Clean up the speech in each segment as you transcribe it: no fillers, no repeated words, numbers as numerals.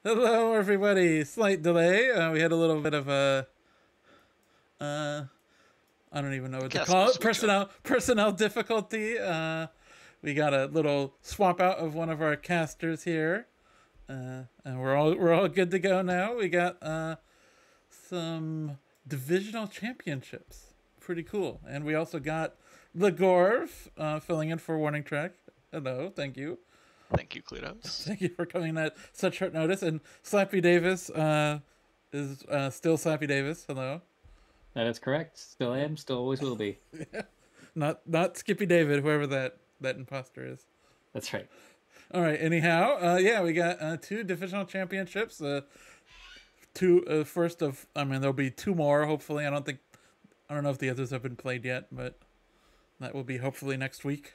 Hello, everybody. Slight delay. We had a little bit of a, uh, I don't even know what to Casper call it. switch up. Personnel difficulty. We got a little swap out of one of our casters here, and we're all good to go now. We got some divisional championships. Pretty cool. And we also got Legorv filling in for Warning Track. Hello, thank you. Thank you, Kludos. Thank you for coming at such short notice. And Slappy Davis is still Slappy Davis. Hello. That is correct. Still am, still always will be. Not Skippy David, whoever that imposter is. That's right. All right. Anyhow, yeah, we got two divisional championships. Two first of. I mean, there'll be two more. Hopefully, I don't know if the others have been played yet, but that will be hopefully next week.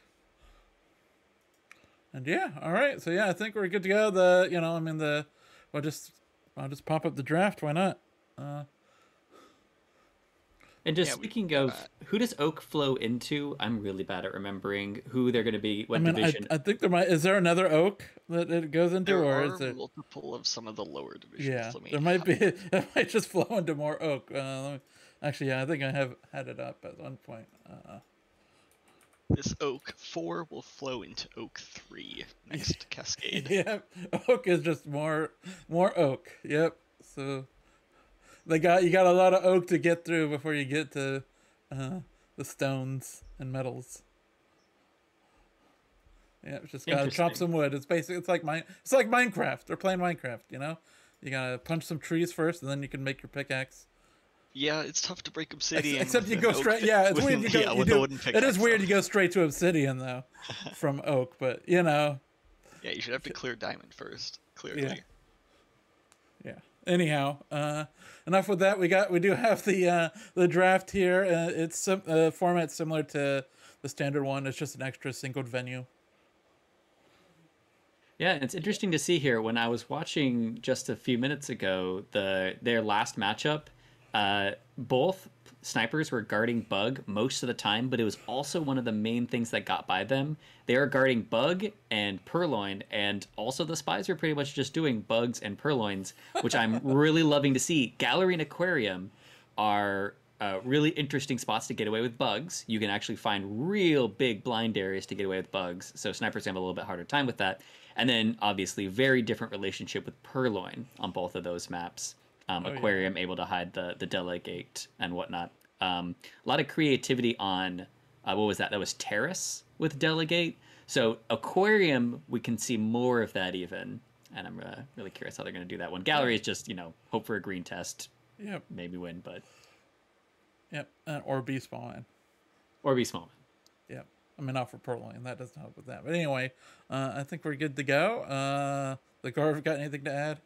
And yeah, all right. So yeah, I think we're good to go. I'll just pop up the draft. Why not? And just speaking of, who does Oak flow into? I'm really bad at remembering who they're going to be, what division. I think is there another Oak that it goes into, There is it multiple of some of the lower divisions? Yeah, there might be. It might just flow into more Oak. Actually, yeah, I think I have had it up at one point. This Oak 4 will flow into Oak 3 next Cascade. Yep, Oak is just more Oak. Yep. So you got a lot of Oak to get through before you get to the stones and metals. Yeah, it's just gotta chop some wood. It's like Minecraft. They're playing Minecraft, you know. You gotta punch some trees first, and then you can make your pickaxe. Yeah, it's tough to break obsidian. Except you go straight. Yeah, it's weird. It is weird you go straight to obsidian though, from Oak. But you know. Yeah, you should have to clear diamond first. Clearly. Yeah. Anyhow, enough with that. We do have the draft here. It's a format similar to the standard one. It's just an extra singled venue. Yeah, it's interesting to see here. When I was watching just a few minutes ago their last matchup, both snipers were guarding Bug most of the time, but it was also one of the main things that got by them. They are guarding Bug and Purloin, and also the spies are pretty much just doing Bugs and Purloins, which I'm really loving to see. Gallery and Aquarium are really interesting spots to get away with Bugs. You can actually find real big blind areas to get away with Bugs, so snipers have a little bit harder time with that. And then, obviously, very different relationship with Purloin on both of those maps. Aquarium able to hide the delegate and whatnot. A lot of creativity on what was that? That was Terrace with delegate. So Aquarium, we can see more of that even, and I'm really curious how they're going to do that one. Gallery is just hope for a green test. Yep. Maybe win, but. Yep, or be spawn. Or be spawn. Yep. I mean, not for Purloin. That doesn't help with that. But anyway, I think we're good to go. The Garv got anything to add?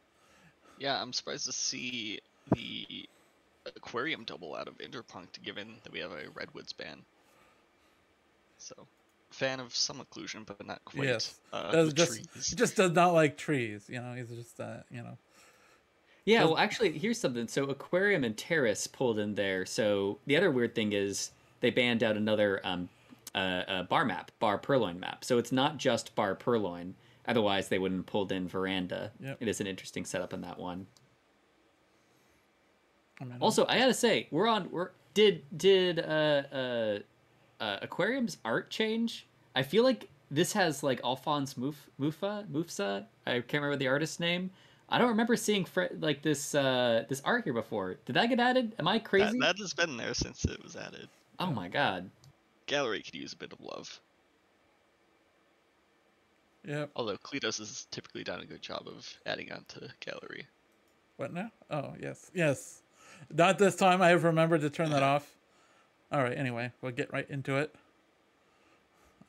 Yeah, I'm surprised to see the Aquarium double out of Interpunct, given that we have a Redwoods ban. So, fan of some occlusion, but not quite. Yes, he just does not like trees. He's just Yeah, well, actually, here's something. So Aquarium and Terrace pulled in there. So the other weird thing is they banned out another bar Purloin map. So it's not just bar Purloin. Otherwise, they wouldn't have pulled in Veranda. Yep. It is an interesting setup in that one. Also, I gotta say, did Aquarium's art change? I feel like this has like Alphonse Mufsa. I can't remember the artist's name. I don't remember seeing this art here before. Did that get added? Am I crazy? That has been there since it was added. Oh my god. Gallery could use a bit of love. Yeah. Although Kledos has typically done a good job of adding on to Gallery. What now? Oh, yes. Not this time. I have remembered to turn that off. All right, anyway, we'll get right into it.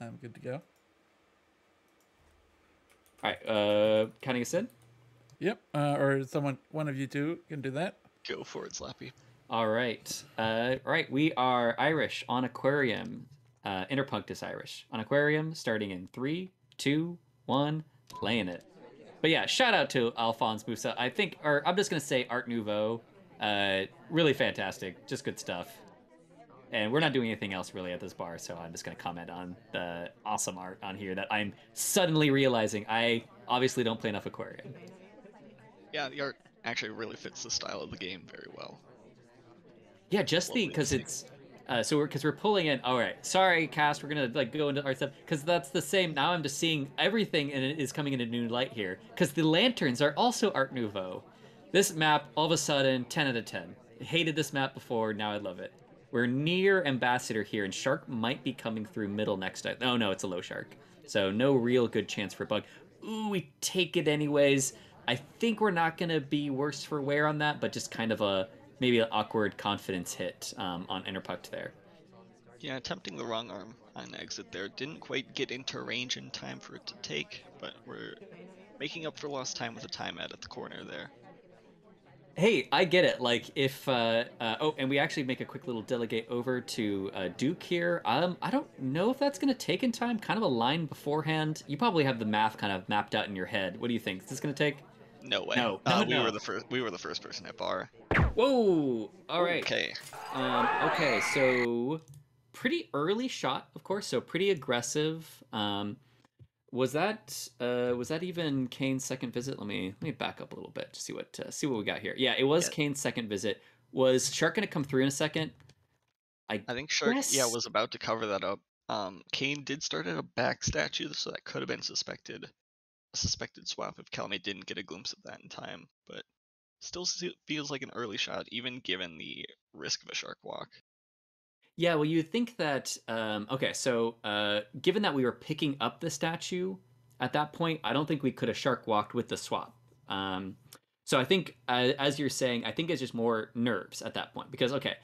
I'm good to go. All right, counting us in? Yep, or one of you two can do that. Go for it, Slappy. All right. We are Irish on Aquarium. Interpunct is Irish. On Aquarium, starting in 3, 2, 1, playing it. But yeah, shout out to Alphonse Moussa. I'm just going to say Art Nouveau. Really fantastic. Just good stuff. And we're not doing anything else really at this bar, so I'm just going to comment on the awesome art on here that I'm suddenly realizing I obviously don't play enough Aquarium. Yeah, the art actually really fits the style of the game very well. Yeah, just Lovely to because see. it's we're pulling in. All right, sorry, cast. We're gonna like go into art stuff because that's the same. Now I'm just seeing everything and it is coming in a new light here because the lanterns are also Art Nouveau. This map, all of a sudden, 10 out of 10. Hated this map before, now I love it. We're near Ambassador here, and Shark might be coming through middle next time. Oh no, it's a low Shark, so no real good chance for Bug. Ooh, we take it anyways. I think we're not gonna be worse for wear on that, but just kind of a maybe an awkward confidence hit on Interpunct there. Yeah, attempting the wrong arm on exit there. Didn't quite get into range in time for it to take, but we're making up for lost time with a timeout at the corner there. Hey, I get it. Like if oh, and we actually make a quick little delegate over to Duke here. I don't know if that's gonna take in time. Kind of a line beforehand. You probably have the math kind of mapped out in your head. What do you think? Is this gonna take? No way. No, no, We were no. the first. We were the first person at bar. Whoa! All right. Okay. Okay, so pretty early shot, of course. So pretty aggressive. Was that even Kane's second visit? Let me back up a little bit to see what we got here. Yeah, it was Yeah, Kane's second visit. Was Shark gonna come through in a second? I I think Shark. Yeah, guess. was about to cover that up. Kane did start at a back statue, so that could have been a suspected swap if Calamay didn't get a glimpse of that in time. But still feels like an early shot, even given the risk of a shark walk. Yeah, well, you think that. Okay, so given that we were picking up the statue at that point, I don't think we could have shark walked with the swap. So I think, as you're saying, I think it's just more nerves at that point because okay,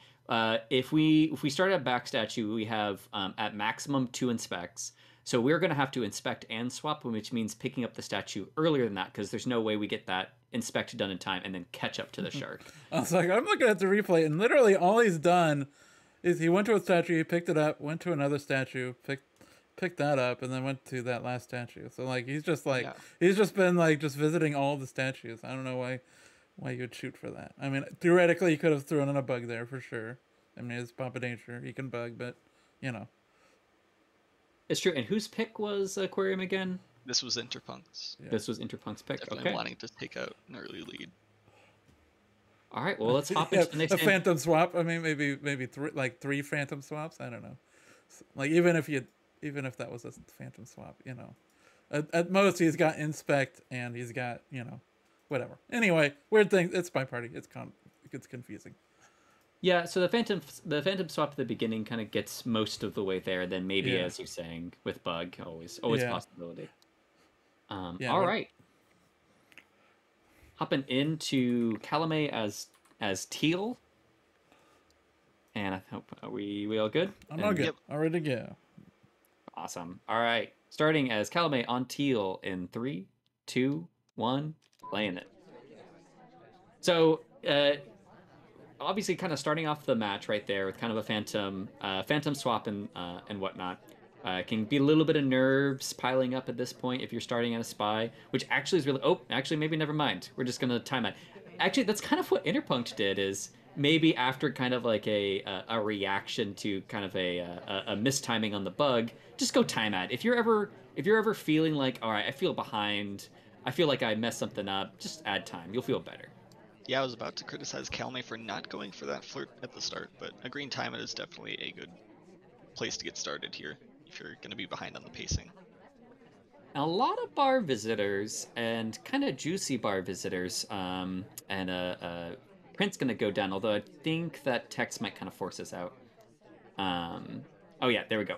if we start at back statue, we have at maximum 2 inspects. So we're going to have to inspect and swap, which means picking up the statue earlier than that because there's no way we get that inspect done in time and then catch up to the shark. I was like, I'm looking at the replay, and all he's done is he went to a statue, he picked it up, went to another statue, picked that up, and then went to that last statue. So like he's just Yeah. been like just visiting all the statues. I don't know why you would shoot for that. I mean, theoretically, he could have thrown in a bug there for sure. I mean, it's Papa Nature, he can bug, but you know. It's true. And whose pick was Aquarium again? This was Interpunct's. Yeah. This was Interpunk's pick. Definitely Okay. wanting to take out an early lead. All right. Well, let's hop Yeah, into the next a game. phantom swap. I mean, maybe three phantom swaps. I don't know. Like even if that was a phantom swap, you know, at most he's got inspect and he's got whatever. Anyway, weird thing. It's SpyParty. It gets confusing. Yeah. So the phantom swap at the beginning kind of gets most of the way there. Then maybe, Yeah. as you're saying, with bug, always Yeah. possibility. Yeah, all but- right. Hopping into Calamay as Teal. And I hope we all good? I'm all And- good. Yep. All ready to go. Awesome. All right. Starting as Calamay on Teal in 3, 2, 1, playing it. So, obviously, kind of starting off the match right there with kind of a phantom swap and whatnot. Can be a little bit of nerves piling up at this point if you're starting at a spy, which actually is really. Oh, actually, maybe never mind. We're just gonna time it. Actually, that's kind of what Interpunct did. Is maybe after kind of like a reaction to kind of a mistiming on the bug, just go time out. If you're ever feeling like, all right, I feel behind, I feel like I messed something up, just add time. You'll feel better. Yeah, I was about to criticize Calamay for not going for that flirt at the start, but agreeing time is definitely a good place to get started here if you're going to be behind on the pacing. A lot of bar visitors and kind of juicy bar visitors, and print's gonna go down. Although I think that text might kind of force us out. Oh yeah, there we go.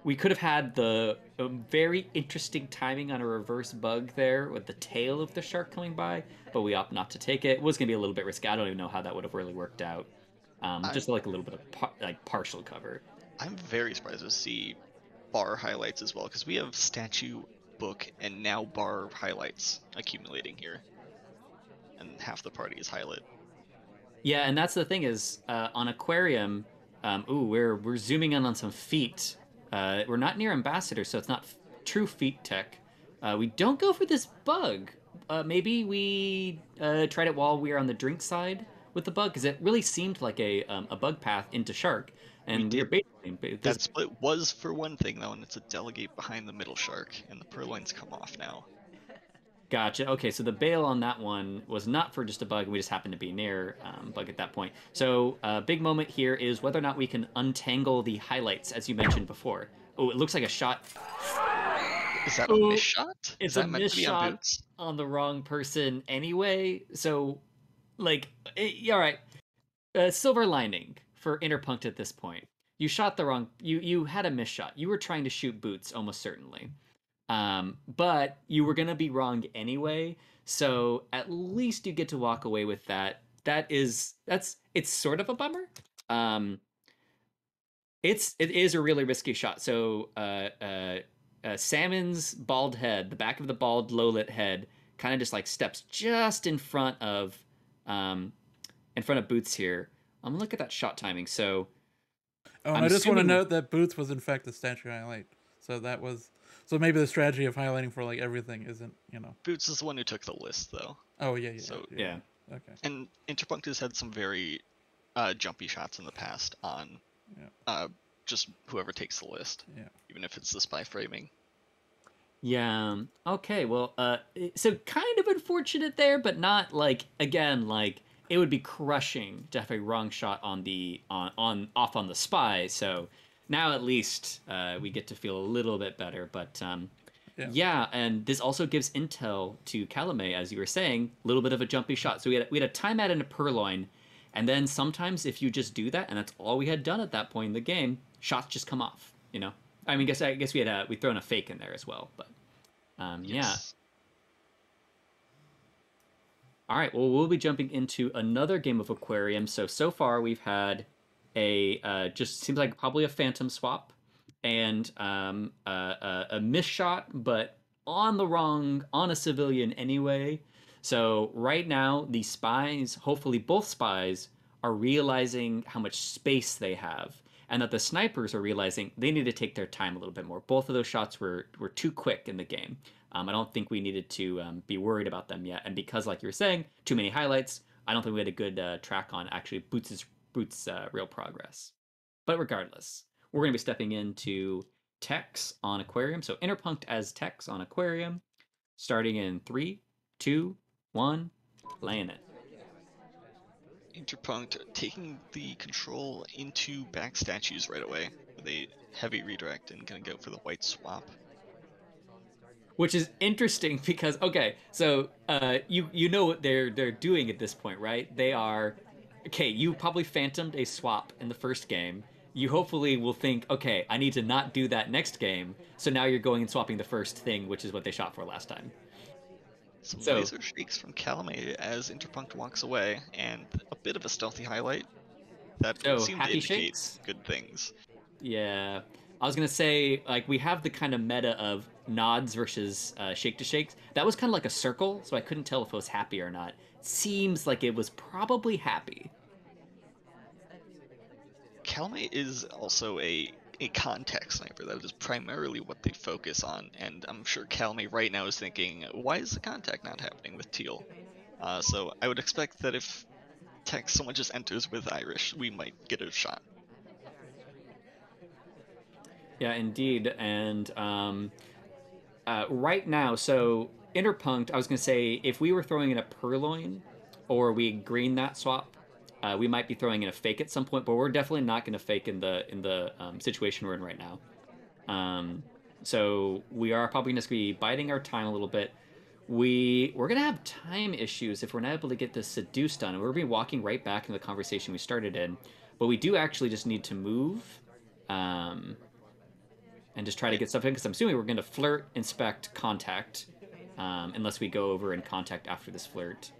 We could have had the very interesting timing on a reverse bug there with the tail of the shark coming by, but we opt not to take it. It was gonna be a little bit risky. I don't even know how that would have really worked out. Just like a little bit of partial cover. I'm very surprised to see bar highlights as well, because we have statue, book, and now bar highlights accumulating here. And half the party is highlight. Yeah, and that's the thing is on Aquarium, we're zooming in on some feet. We're not near Ambassador, so it's not true feet tech. We don't go for this bug. Maybe we tried it while we were on the drink side with the bug, because it really seemed like a bug path into Shark. And we're basically That split was for one thing though, and it's a delegate behind the middle shark, and the purloins come off now. Gotcha. Okay, so the bail on that one was not for just a bug. We just happened to be near bug at that point. So big moment here is whether or not we can untangle the highlights, as you mentioned before. Oh, it looks like a shot. Is that a miss Oh, shot? Is it's a that meant miss to be on shot boots? on the wrong person anyway. So, like, all right. Silver lining for Interpunct at this point. You shot the wrong. You had a miss shot. You were trying to shoot boots, almost certainly. But you were gonna be wrong anyway, so at least you get to walk away with that. It's sort of a bummer. Um, it is a really risky shot. So Salmon's bald head, the back of the bald low lit head, kind of just like steps just um in front of Boots here. I'm gonna look at that shot timing. So Oh, and I'm I just want to assuming note that Boots was in fact the statue highlight. So maybe the strategy of highlighting for like everything isn't, you know. Boots is the one who took the list, though. Oh yeah, yeah. So yeah. Okay. And Interpunct has had some very jumpy shots in the past on just whoever takes the list. Yeah. Even if it's the spy framing. Yeah. Okay. Well, so kind of unfortunate there, but not like again like it would be crushing to have a wrong shot on the on off on the spy. So now at least we get to feel a little bit better. But yeah, and this also gives intel to Calamay, as you were saying, a little bit of a jumpy shot. So we had a timeout and a purloin, and then sometimes if you just do that, and that's all we had done at that point in the game, shots just come off. You know. I mean, I guess we'd thrown a fake in there as well, but Yes. yeah. All right. Well, we'll be jumping into another game of Aquarium. So far we've had a just seems like probably a phantom swap and a miss shot, but on a civilian anyway. So right now the spies, hopefully both spies, are realizing how much space they have, and that the snipers are realizing they need to take their time a little bit more. Both of those shots were too quick in the game. I don't think we needed to be worried about them yet. And because, like you were saying, too many highlights, I don't think we had a good track on actually Boots' real progress. But regardless, we're going to be stepping into Tex on Aquarium. So Interpunct as Tex on Aquarium, starting in 3, 2, 1, laying it. Interpunct taking the control into back statues right away with a heavy redirect and gonna go for the white swap. Which is interesting because so you know what they're doing at this point, right? They are you probably phantomed a swap in the first game. You hopefully will think, okay, I need to not do that next game. So now you're going and swapping the first thing, which is what they shot for last time. Some laser shakes from Calamay as Interpunct walks away, and a bit of a stealthy highlight that seemed to indicate shakes? good things. Yeah. I was gonna say, like, we have the kind of meta of nods versus shake to shakes. That was kind of like a circle, so I couldn't tell if it was happy or not. Seems like it was probably happy. Calamay is also a contact sniper. That is primarily what they focus on, and I'm sure Calamay right now is thinking, why is the contact not happening with Teal? So I would expect that if someone just enters with Irish, we might get a shot. Yeah, indeed. And right now, so Interpunct, I was going to say, if we were throwing in a Purloin or we green that swap, we might be throwing in a fake at some point, but we're definitely not going to fake in the situation we're in right now. So we are probably just going to be biding our time a little bit. We're going to have time issues if we're not able to get this seduce done. And we're going to be walking right back into the conversation we started in. But we do actually just need to move. And just try to get stuff in, because I'm assuming we're going to flirt, inspect, contact, unless we go over and contact after this flirt.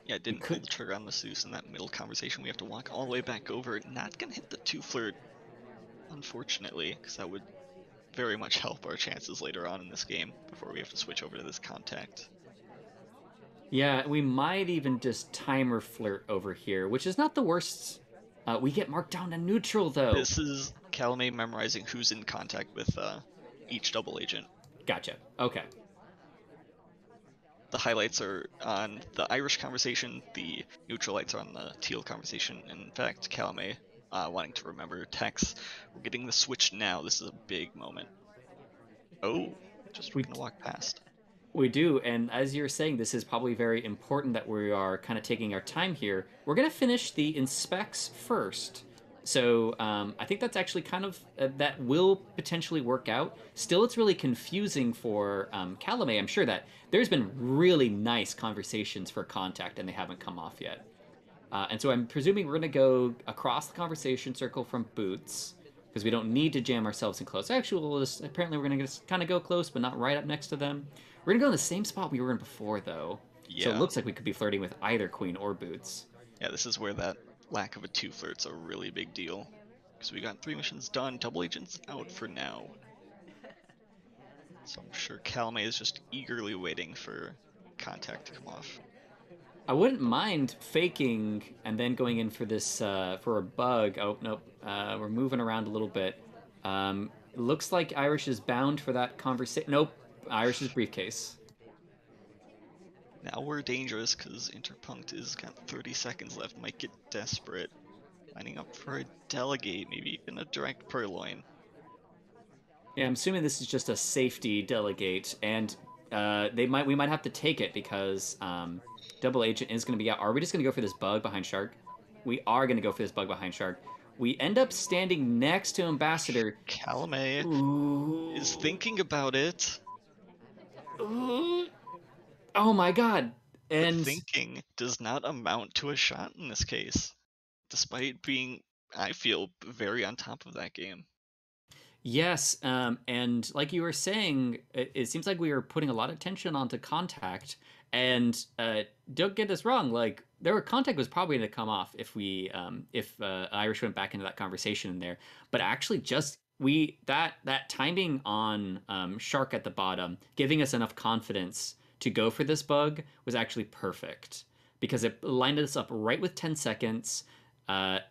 Yeah, didn't pull the trigger on Masseuse in that middle conversation. We have to walk all the way back over. Not going to hit the 2 flirt, unfortunately, because that would very much help our chances later on in this game before we have to switch over to this contact. Yeah, we might even just timer flirt over here, which is not the worst. We get marked down to neutral, though. This is Calamay memorizing who's in contact with each double agent. Gotcha. Okay. The highlights are on the Irish conversation, the neutral lights are on the Teal conversation. And in fact, Calamay wanting to remember Tex. We're getting the switch now. This is a big moment. Oh, just we're going to walk past. We do, and as you're saying, this is probably very important that we are kind of taking our time here. We're going to finish the inspects first. So I think that's actually kind of that will potentially work out. Still, it's really confusing for Calamay. I'm sure that there's been really nice conversations for contact, and they haven't come off yet. And so I'm presuming we're going to go across the conversation circle from boots because we don't need to jam ourselves in close. Actually, apparently we're going to just kind of go close, but not right up next to them. We're going to go in the same spot we were in before, though. So it Yeah. looks like we could be flirting with either queen or boots. Yeah, this is where that lack of a 2 flirt's a really big deal. Because we got 3 missions done, double agent's out for now. So I'm sure Calamay is just eagerly waiting for contact to come off. I wouldn't mind faking and then going in for this for a bug. Oh nope, we're moving around a little bit. Looks like Irish is bound for that conversation. Nope, Irish's briefcase. Now we're dangerous because Interpunct has got 30 seconds left, might get desperate. Lining up for a delegate, maybe even a direct purloin. Yeah, I'm assuming this is just a safety delegate, and we might have to take it because Double Agent is going to be out. Are we just going to go for this bug behind Shark? We are going to go for this bug behind Shark. We end up standing next to Ambassador. Calamay is Ooh. thinking about it. Ooh. Oh my god. The And thinking does not amount to a shot in this case, despite being, I feel, very on top of that game. yes, and like you were saying, it seems like we are putting a lot of tension onto contact. And don't get us wrong, like contact was probably going to come off if Irish went back into that conversation in there. But actually, just that timing on Shark at the bottom, giving us enough confidence to go for this bug was actually perfect because it lined us up right with 10 seconds.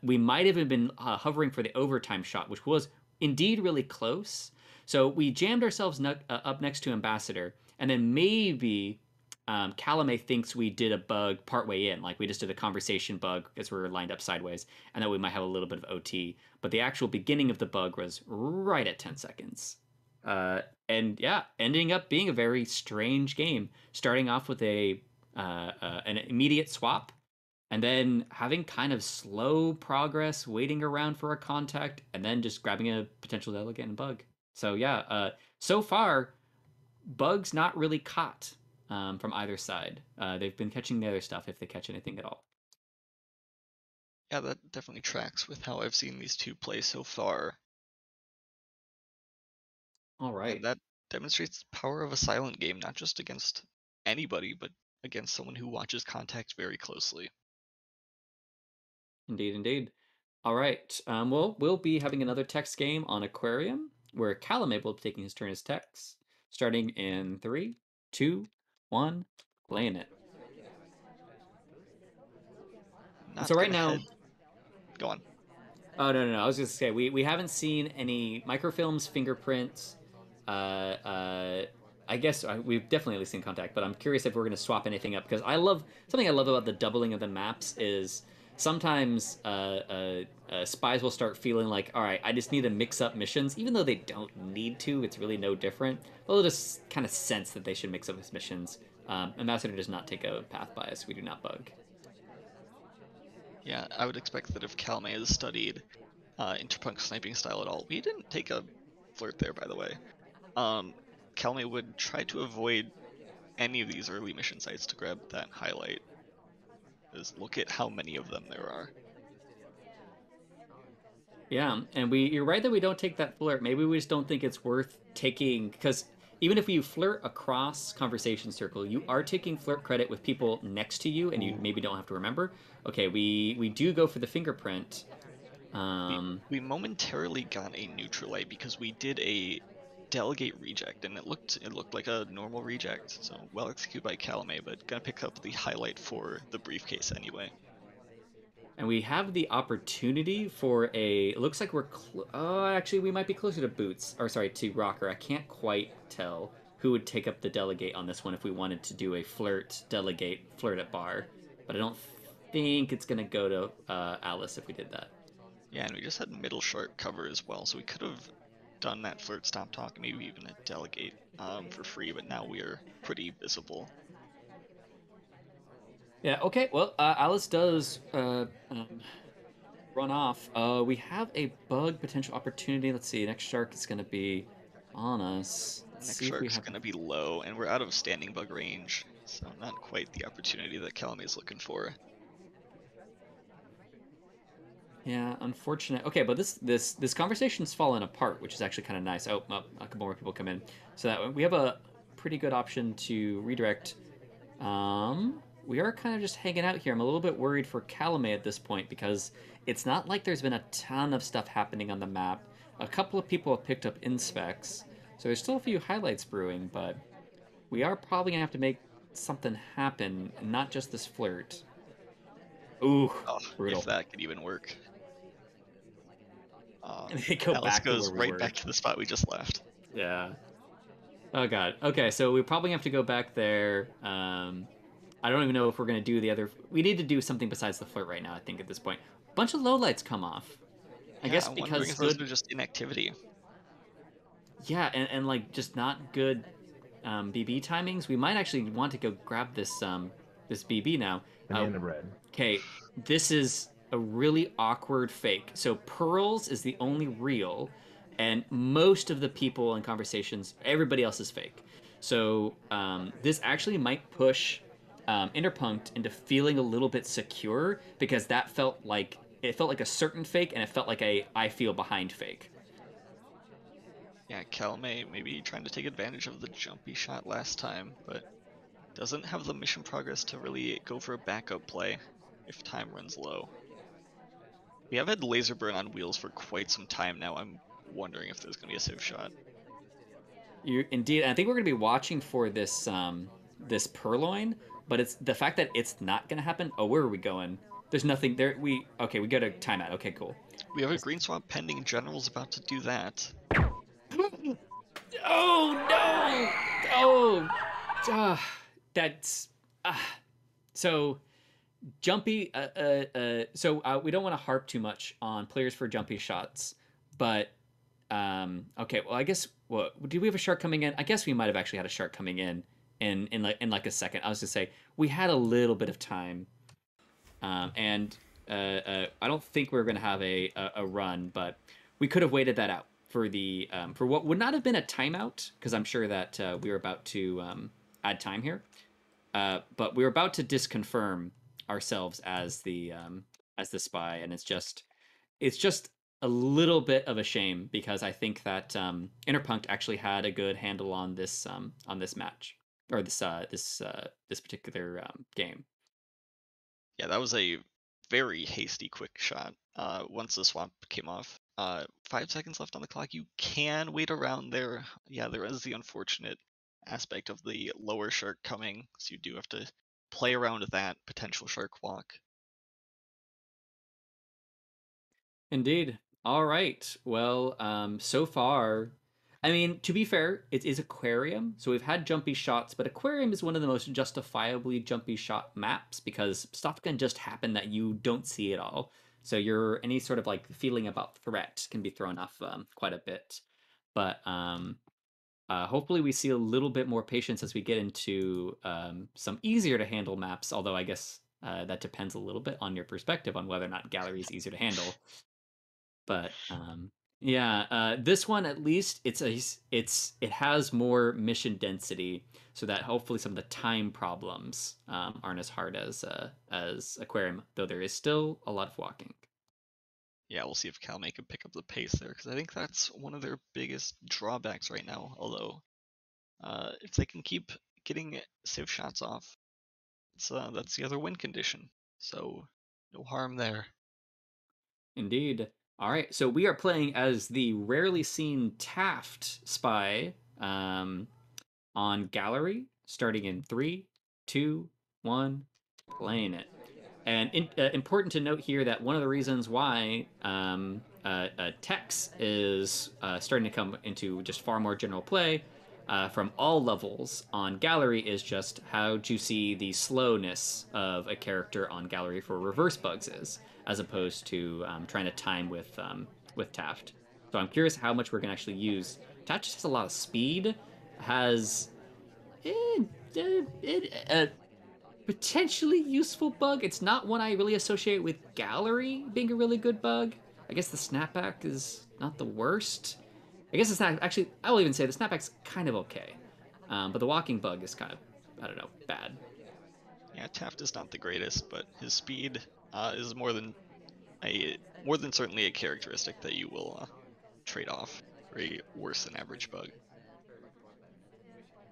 We might have been hovering for the overtime shot, which was indeed really close. So we jammed ourselves up next to Ambassador, and then maybe Calamay thinks we did a bug partway in, like we just did a conversation bug as we were lined up sideways, and that we might have a little bit of OT. But the actual beginning of the bug was right at 10 seconds. And yeah, ending up being a very strange game, starting off with an immediate swap, and then having kind of slow progress, waiting around for a contact, and then just grabbing a potential delegate and bug. So yeah, so far, bugs not really caught from either side. They've been catching the other stuff if they catch anything at all. Yeah, that definitely tracks with how I've seen these two play so far. All And right. that demonstrates the power of a silent game, not just against anybody, but against someone who watches contact very closely. Indeed, indeed. All right. Well, we'll be having another text game on Aquarium where Calamay will be taking his turn as text, starting in 3, 2, 1, playing it. Not So right gonna now, head. Go on. oh no, I was just gonna say we haven't seen any microfilms, fingerprints. I guess we've definitely seen contact, but I'm curious if we're gonna swap anything up because I love something I love about the doubling of the maps is sometimes spies will start feeling like, all right, I just need to mix up missions, even though they don't need to. It's really no different. They'll just kind of sense that they should mix up his missions. Ambassador does not take a path bias. We do not bug. Yeah, I would expect that if Calamay has studied Interpunct sniping style at all, we didn't take a flirt there, by the way. Calamay would try to avoid any of these early mission sites to grab that highlight. Just look at how many of them there are. Yeah, and you're right that we don't take that flirt. Maybe we just don't think it's worth taking because even if you flirt across conversation circle, you are taking flirt credit with people next to you, and you maybe don't have to remember. Okay, we do go for the fingerprint. We momentarily got a neutral light because we did a delegate reject, and it looked like a normal reject. So well executed by Calamay, but gonna pick up the highlight for the briefcase anyway. And we have the opportunity for a. It looks like oh, actually, we might be closer to Boots. Or sorry, to Rocker. I can't quite tell who would take up the delegate on this one if we wanted to do a flirt delegate flirt at bar. But I don't think it's gonna go to Alice if we did that. Yeah, and we just had middle shark cover as well, so we could have done that flirt stop talk, maybe even a delegate for free, but now we are pretty visible. Yeah. Okay. Well, Alice does run off. We have a bug potential opportunity. Let's see. Next shark is going to be on us. Let's Next see if we shark's have. gonna be low, and we're out of standing bug range, so not quite the opportunity that Calamay is looking for. Yeah, unfortunate. Okay, but this conversation's fallen apart, which is actually kind of nice. Oh, a couple more people come in, so that we have a pretty good option to redirect. We are kind of just hanging out here. I'm a little bit worried for Calamay at this point because it's not like there's been a ton of stuff happening on the map. A couple of people have picked up inspects, so there's still a few highlights brewing, but we are probably gonna have to make something happen, and not just this flirt. Ooh, Oh, if brutal. that could even work. And they go Alice back to goes where we right were. back to the spot we just left. Yeah. Oh god. Okay, so we probably have to go back there. I don't even know if we're gonna do the other. We need to do something besides the flirt right now. I think at this point, a bunch of lowlights come off. I Yeah, guess I'm wondering because if those good. are just inactivity. Yeah, and like just not good BB timings. We might actually want to go grab this BB now. Banana bread. Okay, this is a really awkward fake. So pearls is the only real, and most of the people in conversations, everybody else is fake. So this actually might push Interpunct into feeling a little bit secure because that felt like it felt like a certain fake, and it felt like a I feel behind fake. Yeah, Calamay maybe trying to take advantage of the jumpy shot last time, but doesn't have the mission progress to really go for a backup play if time runs low. We have had laser burn on wheels for quite some time now. I'm wondering if there's going to be a safe shot. You indeed. I think we're gonna be watching for this purloin, but it's the fact that it's not gonna happen. Oh, where are we going? There's nothing there. We got a timeout. Okay, cool. We have a green swap pending. General's about to do that. Oh no! Oh, that's so jumpy. So we don't want to harp too much on players for jumpy shots, but okay. Well, I guess do we have a shark coming in? I guess we might have actually had a shark coming in like a second. I was gonna say we had a little bit of time, and I don't think we are gonna have a run, but we could have waited that out for what would not have been a timeout because I'm sure that we were about to add time here, but we were about to disconfirm ourselves as the spy, and it's just a little bit of a shame because I think that Interpunct actually had a good handle on this match or this particular game. Yeah, that was a very hasty quick shot. Once the swap came off, 5 seconds left on the clock. You can wait around there. Yeah, there is the unfortunate aspect of the lower shark coming, so you do have to play around that potential shark walk. Indeed. All right. Well, so far, I mean, to be fair, it is aquarium, so we've had jumpy shots, but aquarium is one of the most justifiably jumpy shot maps because stuff can just happen that you don't see at all. So your any sort of like feeling about threat can be thrown off quite a bit. But hopefully we see a little bit more patience as we get into some easier to handle maps. Although I guess that depends a little bit on your perspective on whether or not gallery is easier to handle. But yeah, this one at least it has more mission density, so that hopefully some of the time problems aren't as hard as Aquarium, though there is still a lot of walking. Yeah, we'll see if Calamay can pick up the pace there, because I think that's one of their biggest drawbacks right now. Although, if they can keep getting safe shots off, that's the other win condition. So, no harm there. Indeed. All right, so we are playing as the rarely seen Taft spy on gallery, starting in 3, 2, 1, playing it. And important to note here that one of the reasons why Tex is starting to come into just far more general play from all levels on gallery is just how juicy the slowness of a character on gallery for reverse bugs is, as opposed to trying to time with Taft. So I'm curious how much we're going to actually use. That just has a lot of speed, has a potentially useful bug. It's not one I really associate with Gallery being a really good bug. I guess the snapback is not the worst. I guess it's not actually. I will even say the snapback's kind of okay, but the walking bug is kind of, I don't know, bad. Yeah, Taft is not the greatest, but his speed is more than certainly a characteristic that you will trade off for a worse than average bug.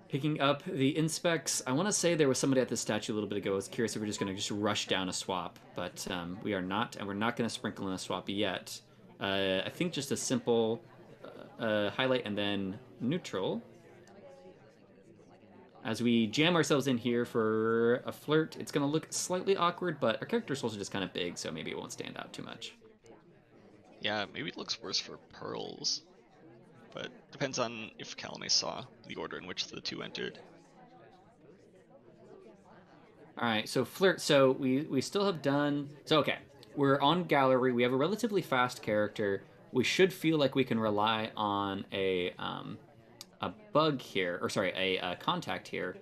Picking up the inspects, I want to say there was somebody at the statue a little bit ago. I was curious if we're just going to just rush down a swap, but we are not, and we're not going to sprinkle in a swap yet. I think just a simple highlight and then neutral. As we jam ourselves in here for a flirt, it's going to look slightly awkward, but our character's also just kind of big, so maybe it won't stand out too much. Yeah, maybe it looks worse for pearls, but depends on if Calamay saw the order in which the two entered. All right, so flirt. So we still have done. So okay, we're on gallery. We have a relatively fast character. We should feel like we can rely on a bug here, or sorry, a contact here.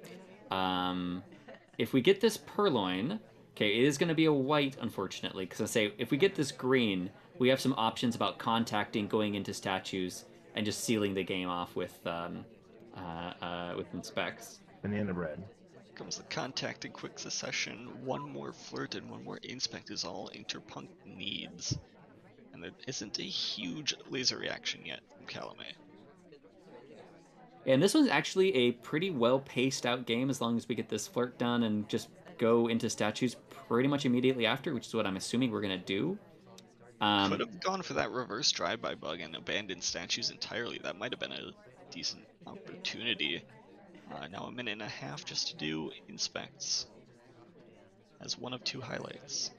If we get this purloin, okay, it is going to be a white, unfortunately, because I say if we get this green, we have some options about contacting, going into statues, and just sealing the game off with inspects. Banana bread. Comes the contact in quick succession. One more flirt and one more inspect is all Interpunct needs. And there isn't a huge laser reaction yet from Calamay. And this one's actually a pretty well paced out game as long as we get this flirt done and just go into statues pretty much immediately after, which is what I'm assuming we're going to do. Could have gone for that reverse drive-by bug and abandoned statues entirely. That might have been a decent opportunity. Now a minute and a half just to do inspects as one of two highlights.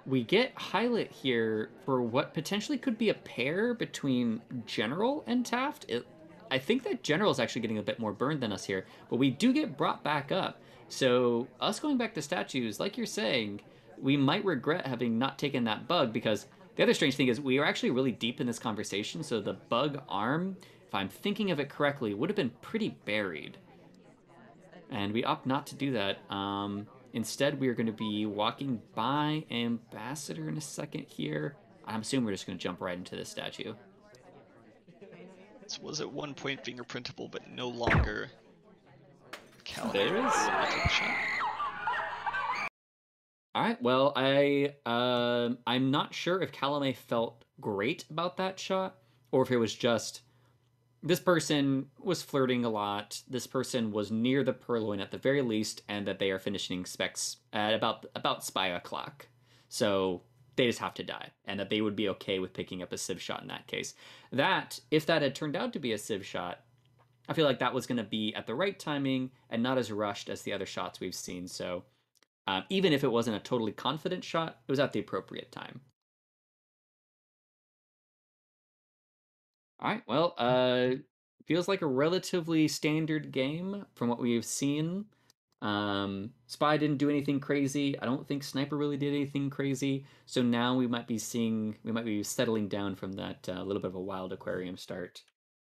We get highlight here for what potentially could be a pair between General and Taft. I think that General is actually getting a bit more burned than us here, but we do get brought back up. So us going back to statues, like you're saying, we might regret having not taken that bug, because the other strange thing is we are actually really deep in this conversation, so the bug arm, if I'm thinking of it correctly, would have been pretty buried. And we opt not to do that. Instead, we are going to be walking by Ambassador in a second here. I'm assuming we're just going to jump right into this statue. This was at one point fingerprintable, but no longer. Calamay There is. shot. All right. Well, I'm not sure if Calamay felt great about that shot, or if it was just this person was flirting a lot. This person was near the purloin at the very least, and that they are finishing specs at about spy o'clock. So they just have to die, and that they would be okay with picking up a civ shot in that case. That, if that had turned out to be a civ shot, I feel like that was going to be at the right timing and not as rushed as the other shots we've seen. So even if it wasn't a totally confident shot, it was at the appropriate time. All right, well, feels like a relatively standard game from what we've seen. Spy didn't do anything crazy. I don't think Sniper really did anything crazy. So now we might be settling down from that little bit of a wild aquarium start.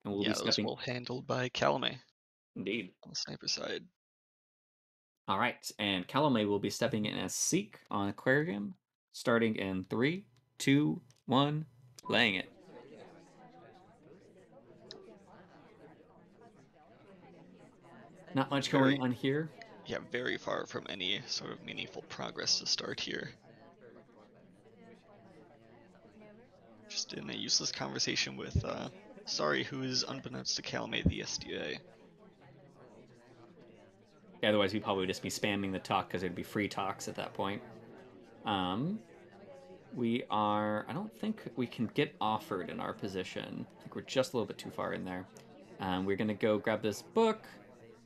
And we'll be stepping... well handled by Calamay. Indeed. On the Sniper side. All right, and Calamay will be stepping in as Seek on aquarium, starting in 3, 2, 1, playing it. Not much going on here. Yeah, very far from any sort of meaningful progress to start here. Just in a useless conversation with, sorry, who is unbeknownst to Calamay, the SDA. Yeah, otherwise we'd probably just be spamming the talk because it'd be free talks at that point. I don't think we can get offered in our position. I think we're just a little bit too far in there. We're gonna go grab this book.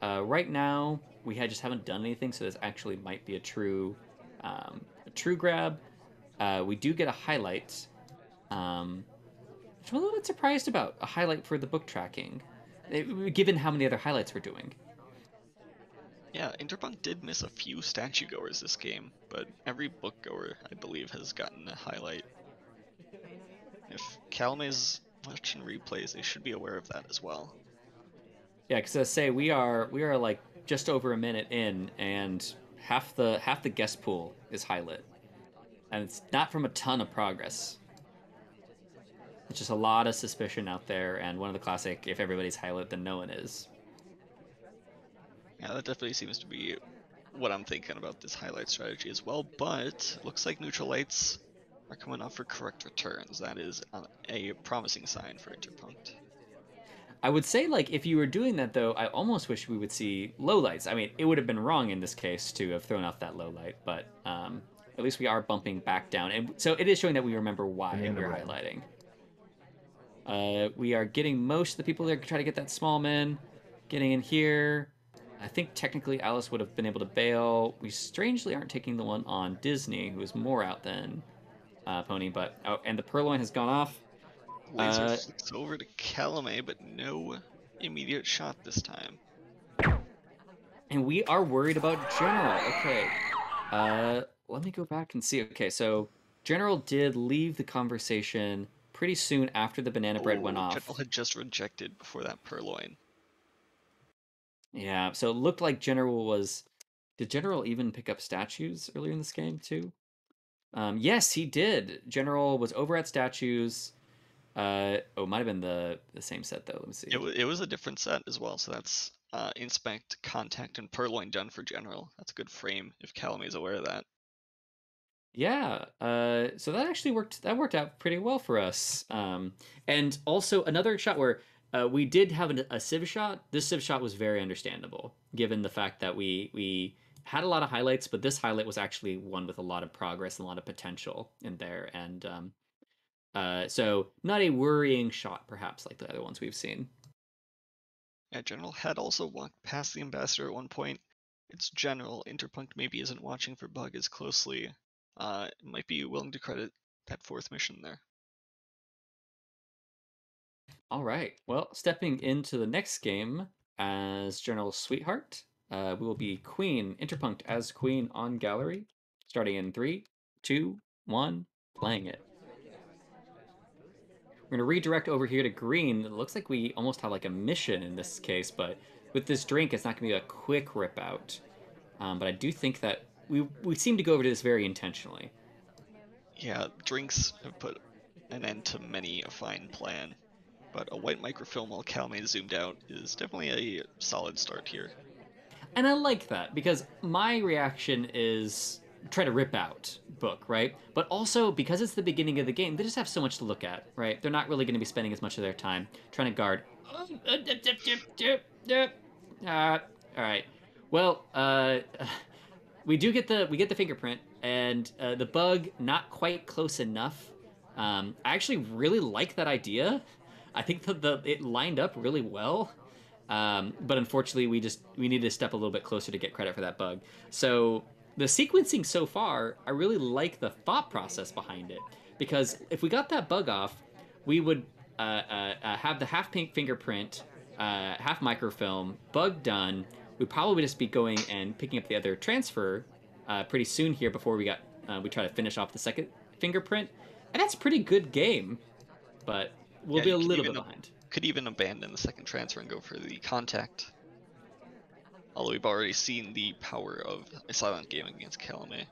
Right now, we just haven't done anything, so this actually might be a true grab. We do get a highlight, which I'm a little bit surprised about. A highlight for the book tracking, given how many other highlights we're doing. Yeah, Interpunct did miss a few statue goers this game, but every book goer, I believe, has gotten a highlight. If Calamay's watching replays, they should be aware of that as well. Yeah, because I say we are like just over a minute in, and half the guest pool is highlit, and it's not from a ton of progress. It's just a lot of suspicion out there, and one of the classic: if everybody's highlit, then no one is. Yeah, that definitely seems to be what I'm thinking about this highlight strategy as well. But looks like neutral lights are coming off for correct returns. That is a promising sign for Interpunct. I would say, like, if you were doing that, though, I almost wish we would see low lights. I mean, it would have been wrong in this case to have thrown off that low light, but at least we are bumping back down. And so it is showing that we remember why we're highlighting. We are getting most of the people there to try to get that small man. Getting in here. I think technically Alice would have been able to bail. We strangely aren't taking the one on Disney, who is more out than Pony, but... Oh, and the Purloin has gone off. Laser flicks over to Calamay, but no immediate shot this time. And we are worried about General. Okay. Let me go back and see. Okay, so General did leave the conversation pretty soon after the banana bread went off. General had just rejected before that Purloin. Yeah, so it looked like General was... Did General even pick up statues earlier in this game, too? Yes, he did. General was over at statues. It might have been the same set, though. Let me see. It was a different set as well, so that's Inspect, Contact, and Purloin done for General. That's a good frame if Calamay's aware of that. Yeah, so that actually worked out pretty well for us. And also another shot where we did have a Civ shot. This Civ shot was very understandable, given the fact that we had a lot of highlights, but this highlight was actually one with a lot of progress and a lot of potential in there. And so not a worrying shot, perhaps, like the other ones we've seen. Yeah, General had also walked past the Ambassador at one point. It's General. Interpunct maybe isn't watching for Bug as closely. Might be willing to credit that fourth mission there. All right. Well, stepping into the next game as General Sweetheart, we will be Queen, Interpunct as Queen on Gallery, starting in 3, 2, 1, playing it. We're going to redirect over here to green. It looks like we almost have like a mission in this case, but with this drink, it's not going to be a quick rip out. But I do think that we seem to go over to this very intentionally. Yeah, drinks have put an end to many a fine plan, but a white microfilm while Calamay zoomed out is definitely a solid start here. And I like that, because my reaction is try to rip out book, right? But also, because it's the beginning of the game, they just have so much to look at, right? They're not really going to be spending as much of their time trying to guard. All right. Well, we get the fingerprint, and the bug not quite close enough. I actually really like that idea. I think that it lined up really well. But unfortunately, we need to step a little bit closer to get credit for that bug. So the sequencing so far, I really like the thought process behind it, because if we got that bug off, we would have the half pink fingerprint, half microfilm, bug done. We'd probably just be going and picking up the other transfer pretty soon here before we try to finish off the second fingerprint, and that's a pretty good game, but we'll be a little bit behind. Could even abandon the second transfer and go for the contact. Although we've already seen the power of a silent game against Calamay.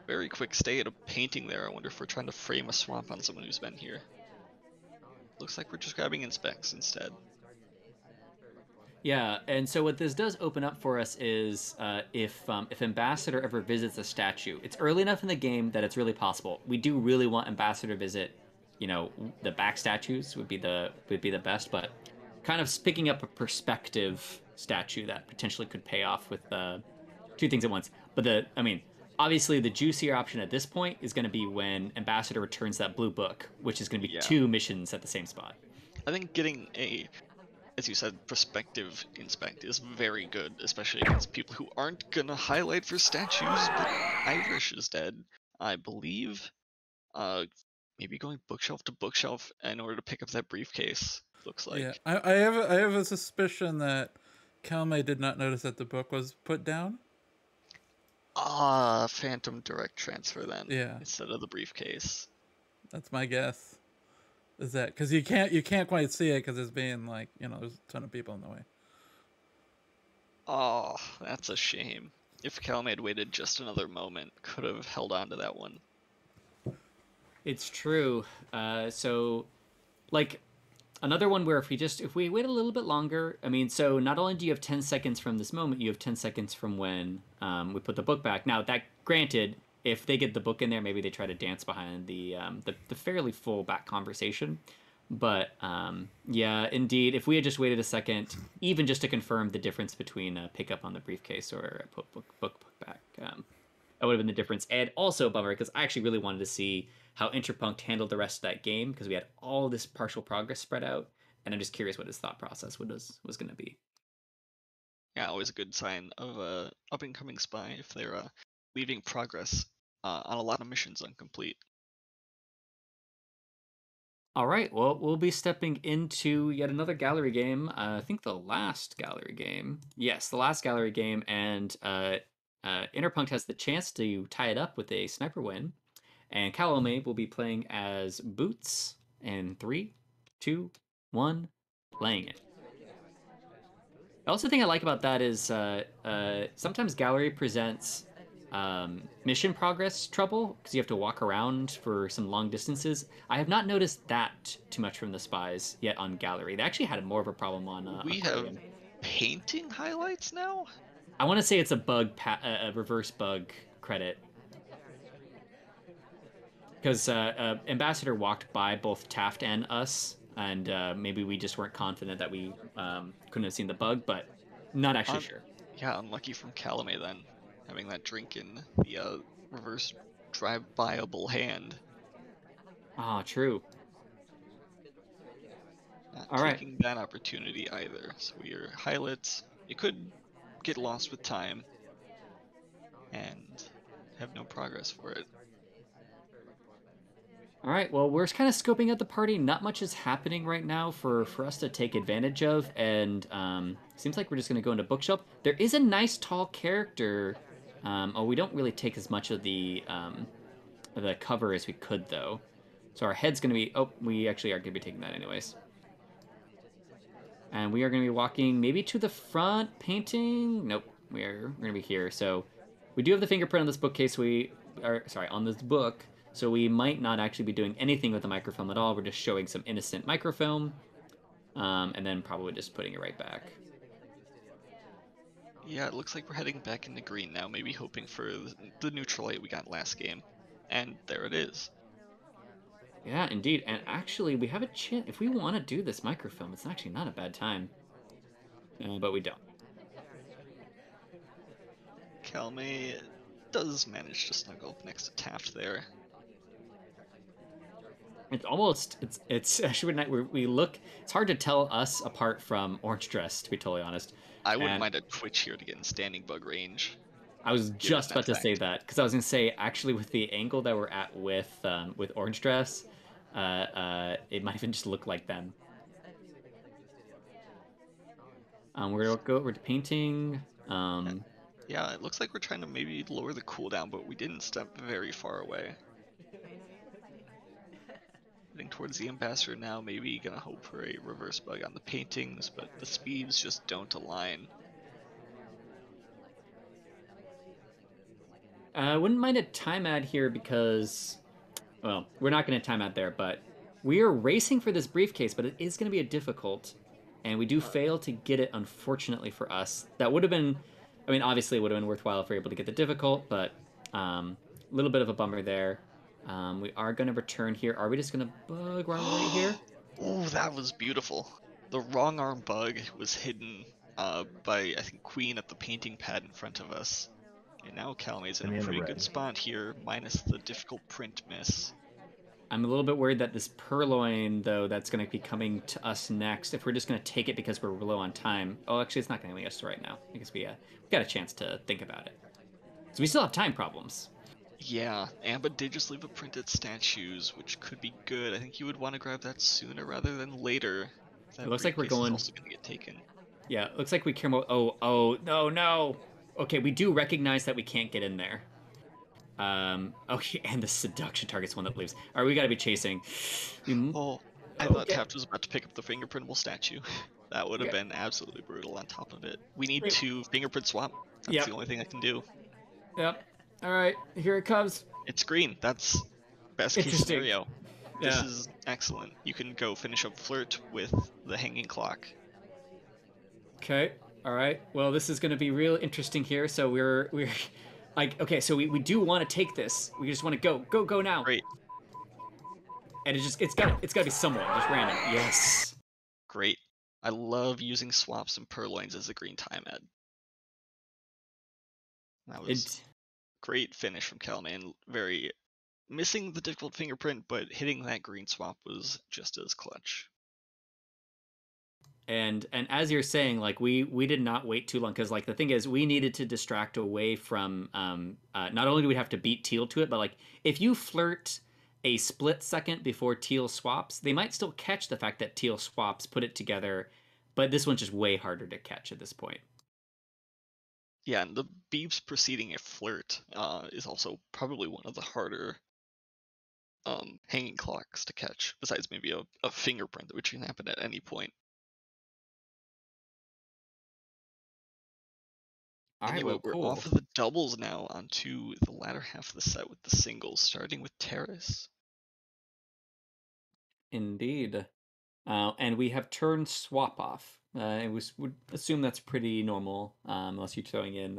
Very quick stay at a painting there. I wonder if we're trying to frame a swamp on someone who's been here. Looks like we're just grabbing inspects instead. Yeah, and so what this does open up for us is if Ambassador ever visits a statue, it's early enough in the game that it's really possible. We do really want Ambassador to visit, the back statues would be the best, but kind of picking up a perspective statue that potentially could pay off with two things at once. But obviously the juicier option at this point is going to be when Ambassador returns that blue book, which is going to be 2 missions at the same spot. I think getting a, as you said, perspective inspect is very good, especially against people who aren't going to highlight for statues, but Irish is dead, I believe. Maybe going bookshelf to bookshelf in order to pick up that briefcase, looks like. Yeah, I have a suspicion that Calamay did not notice that the book was put down. Phantom direct transfer then. Yeah. Instead of the briefcase. That's my guess. Is that because you can't quite see it because it's being like, there's a ton of people in the way. Oh, that's a shame. If Calamay had waited just another moment, could have held on to that one. It's true. So, like, another one where if we wait a little bit longer, I mean, so not only do you have 10 seconds from this moment, you have 10 seconds from when we put the book back. Now, that granted, if they get the book in there, maybe they try to dance behind the fairly full back conversation. But yeah, indeed, if we had just waited a second, even just to confirm the difference between a pickup on the briefcase or a book back, that would have been the difference. And also a bummer because I actually really wanted to see how Interpunct handled the rest of that game because we had all this partial progress spread out, and I'm just curious what his thought process was going to be. Yeah, always a good sign of a up and coming spy if they're leaving progress on a lot of missions incomplete. All right, well, we'll be stepping into yet another gallery game. I think the last gallery game. Yes, the last gallery game, and Interpunct has the chance to tie it up with a sniper win. And Calamay will be playing as Boots in 3, 2, 1, playing it. The also thing I like about that is sometimes gallery presents mission progress trouble because you have to walk around for some long distances. I have not noticed that too much from the spies yet on gallery. They actually had more of a problem on. We have painting highlights now. I want to say it's a a reverse bug credit. Because Ambassador walked by both Taft and us, and maybe we just weren't confident that we couldn't have seen the bug, but not actually sure. Yeah, unlucky from Calamay then, having that drink in the reverse drive-byable hand. Ah, true. Not All right. taking that opportunity either. So your highlights, you could get lost with time and have no progress for it. All right, well, we're kind of scoping out the party. Not much is happening right now for us to take advantage of, and seems like we're just going to go into bookshelf. There is a nice tall character. We don't really take as much of the cover as we could, though. So our head's going to be... Oh, we actually are going to be taking that anyways. And we are going to be walking maybe to the front, painting. Nope, we're going to be here. So we do have the fingerprint on this bookcase. On this book. So we might not actually be doing anything with the microfilm at all. We're just showing some innocent microfilm, and then probably just putting it right back. Yeah, it looks like we're heading back into green now, maybe hoping for the neutral light we got last game. And there it is. Yeah, indeed. And actually, we have a chance. If we want to do this microfilm, it's actually not a bad time. But we don't. Calamay does manage to snuggle up next to Taft there. It's actually night where we look. It's hard to tell us apart from Orange Dress, to be totally honest. I wouldn't mind a twitch here to get in standing bug range. I was just about to say that because I was gonna say actually with the angle that we're at with Orange Dress, it might even just look like them. We're gonna go over to painting. Yeah, it looks like we're trying to maybe lower the cooldown, but we didn't step very far away. Heading towards the Ambassador now, maybe gonna hope for a reverse bug on the paintings, but the speeds just don't align. I wouldn't mind a time ad here because, well, we're not going to time out there, but we are racing for this briefcase, but it is going to be a difficult, and we do fail to get it, unfortunately for us. That would have been, I mean, obviously it would have been worthwhile if we were able to get the difficult, but a little bit of a bummer there. We are going to return here. Are we just going to bug right here? Oh, that was beautiful. The wrong arm bug was hidden by, I think, Queen at the painting pad in front of us. And now Calamay's in a pretty good spot here, minus the difficult print miss. I'm a little bit worried that this Purloin, though, that's going to be coming to us next, if we're just going to take it because we're low on time. Oh, actually, it's not going to be us right now, because we got a chance to think about it. So we still have time problems. Yeah, Amba did just leave a printed statues, which could be good. I think you would want to grab that sooner rather than later. It looks like we're going... also going to get taken. Yeah, it looks like we care more... Oh, no. Okay, we do recognize that we can't get in there. Okay, and the seduction target's one that leaves. All right, we got to be chasing. Oh, I thought Taft was about to pick up the fingerprintable statue. That would have Okay. been absolutely brutal on top of it. We need Wait. to fingerprint swap. That's Yep. the only thing I can do. Yep. All right, here it comes. It's green. That's best case Interesting. scenario. This Yeah. is excellent. You can go finish up flirt with the hanging clock. Okay. All right. Well, this is going to be real interesting here. So we're like, okay, so we do want to take this. We just want to go now. Great. And it's got to be someone just random. Yes. Great. I love using swaps and purloins as a green time ad. That was great finish from Calamay, and very missing the difficult fingerprint, but hitting that green swap was just as clutch. And as you're saying, like we did not wait too long, because like the thing is we needed to distract away from not only do we have to beat teal to it, but like if you flirt a split second before teal swaps, they might still catch the fact that teal swaps, put it together, but this one's just way harder to catch at this point. Yeah, and the beeps preceding a flirt is also probably one of the harder hanging clocks to catch, besides maybe a fingerprint, which can happen at any point. All right, anyway, well, cool. We're off of the doubles now onto the latter half of the set with the singles, starting with Terrace. Indeed. And we have turned swap off. I would assume that's pretty normal, unless you're throwing in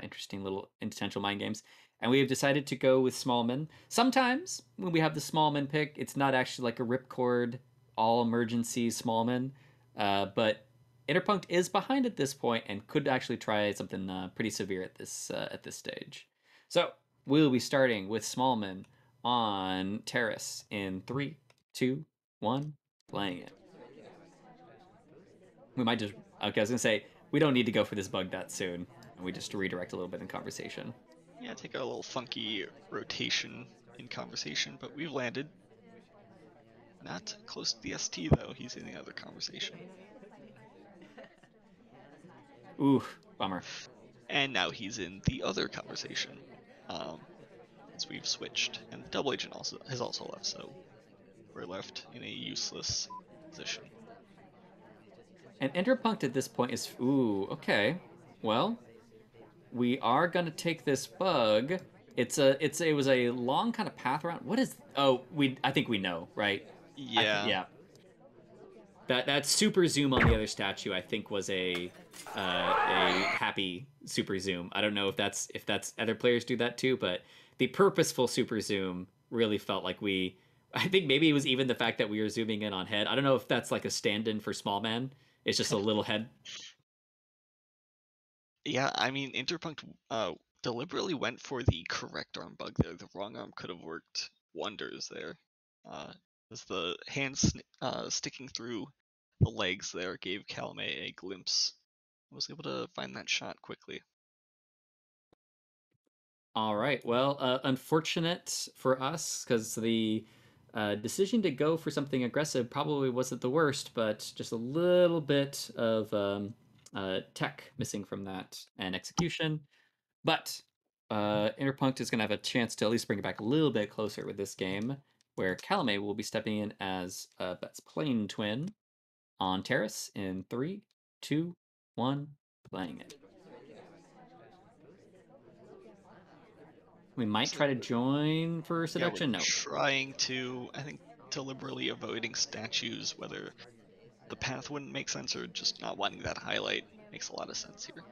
interesting little intentional mind games. And we have decided to go with Smallman. Sometimes when we have the Smallman pick, it's not actually like a ripcord, all emergency Smallman. But Interpunct is behind at this point and could actually try something pretty severe at this stage. So we'll be starting with Smallman on Terrace in 3, 2, 1, playing it. We might just, okay, I was gonna say, we don't need to go for this bug that soon. And we just redirect a little bit in conversation. Yeah, take a little funky rotation in conversation, but we've landed. Not close to the ST though, he's in the other conversation. Ooh, bummer. And now he's in the other conversation. As we've switched. And the double agent has also left, so we're left in a useless position. And Interpunct at this point is, ooh, okay. Well, we are gonna take this bug. It was a long kind of path around. What is? Oh, I think we know, right? Yeah. Yeah. That super zoom on the other statue, I think, was a happy super zoom. I don't know if that's other players do that too, but the purposeful super zoom really felt like we. I think maybe it was even the fact that we were zooming in on head. I don't know if that's like a stand-in for small man. It's just a little head. Yeah, I mean, Interpunct deliberately went for the correct arm bug there. The wrong arm could have worked wonders there. As the hands sticking through the legs there gave Calamay a glimpse. Was able to find that shot quickly. All right. Well, unfortunate for us, because the decision to go for something aggressive probably wasn't the worst, but just a little bit of tech missing from that and execution. But Interpunct is going to have a chance to at least bring it back a little bit closer with this game, where Calamay will be stepping in as Bet's plane twin on Terrace in 3, 2, 1, playing it. We might try to join for seduction. Yeah, no. Trying to, I think, deliberately avoiding statues, whether the path wouldn't make sense or just not wanting that highlight makes a lot of sense here.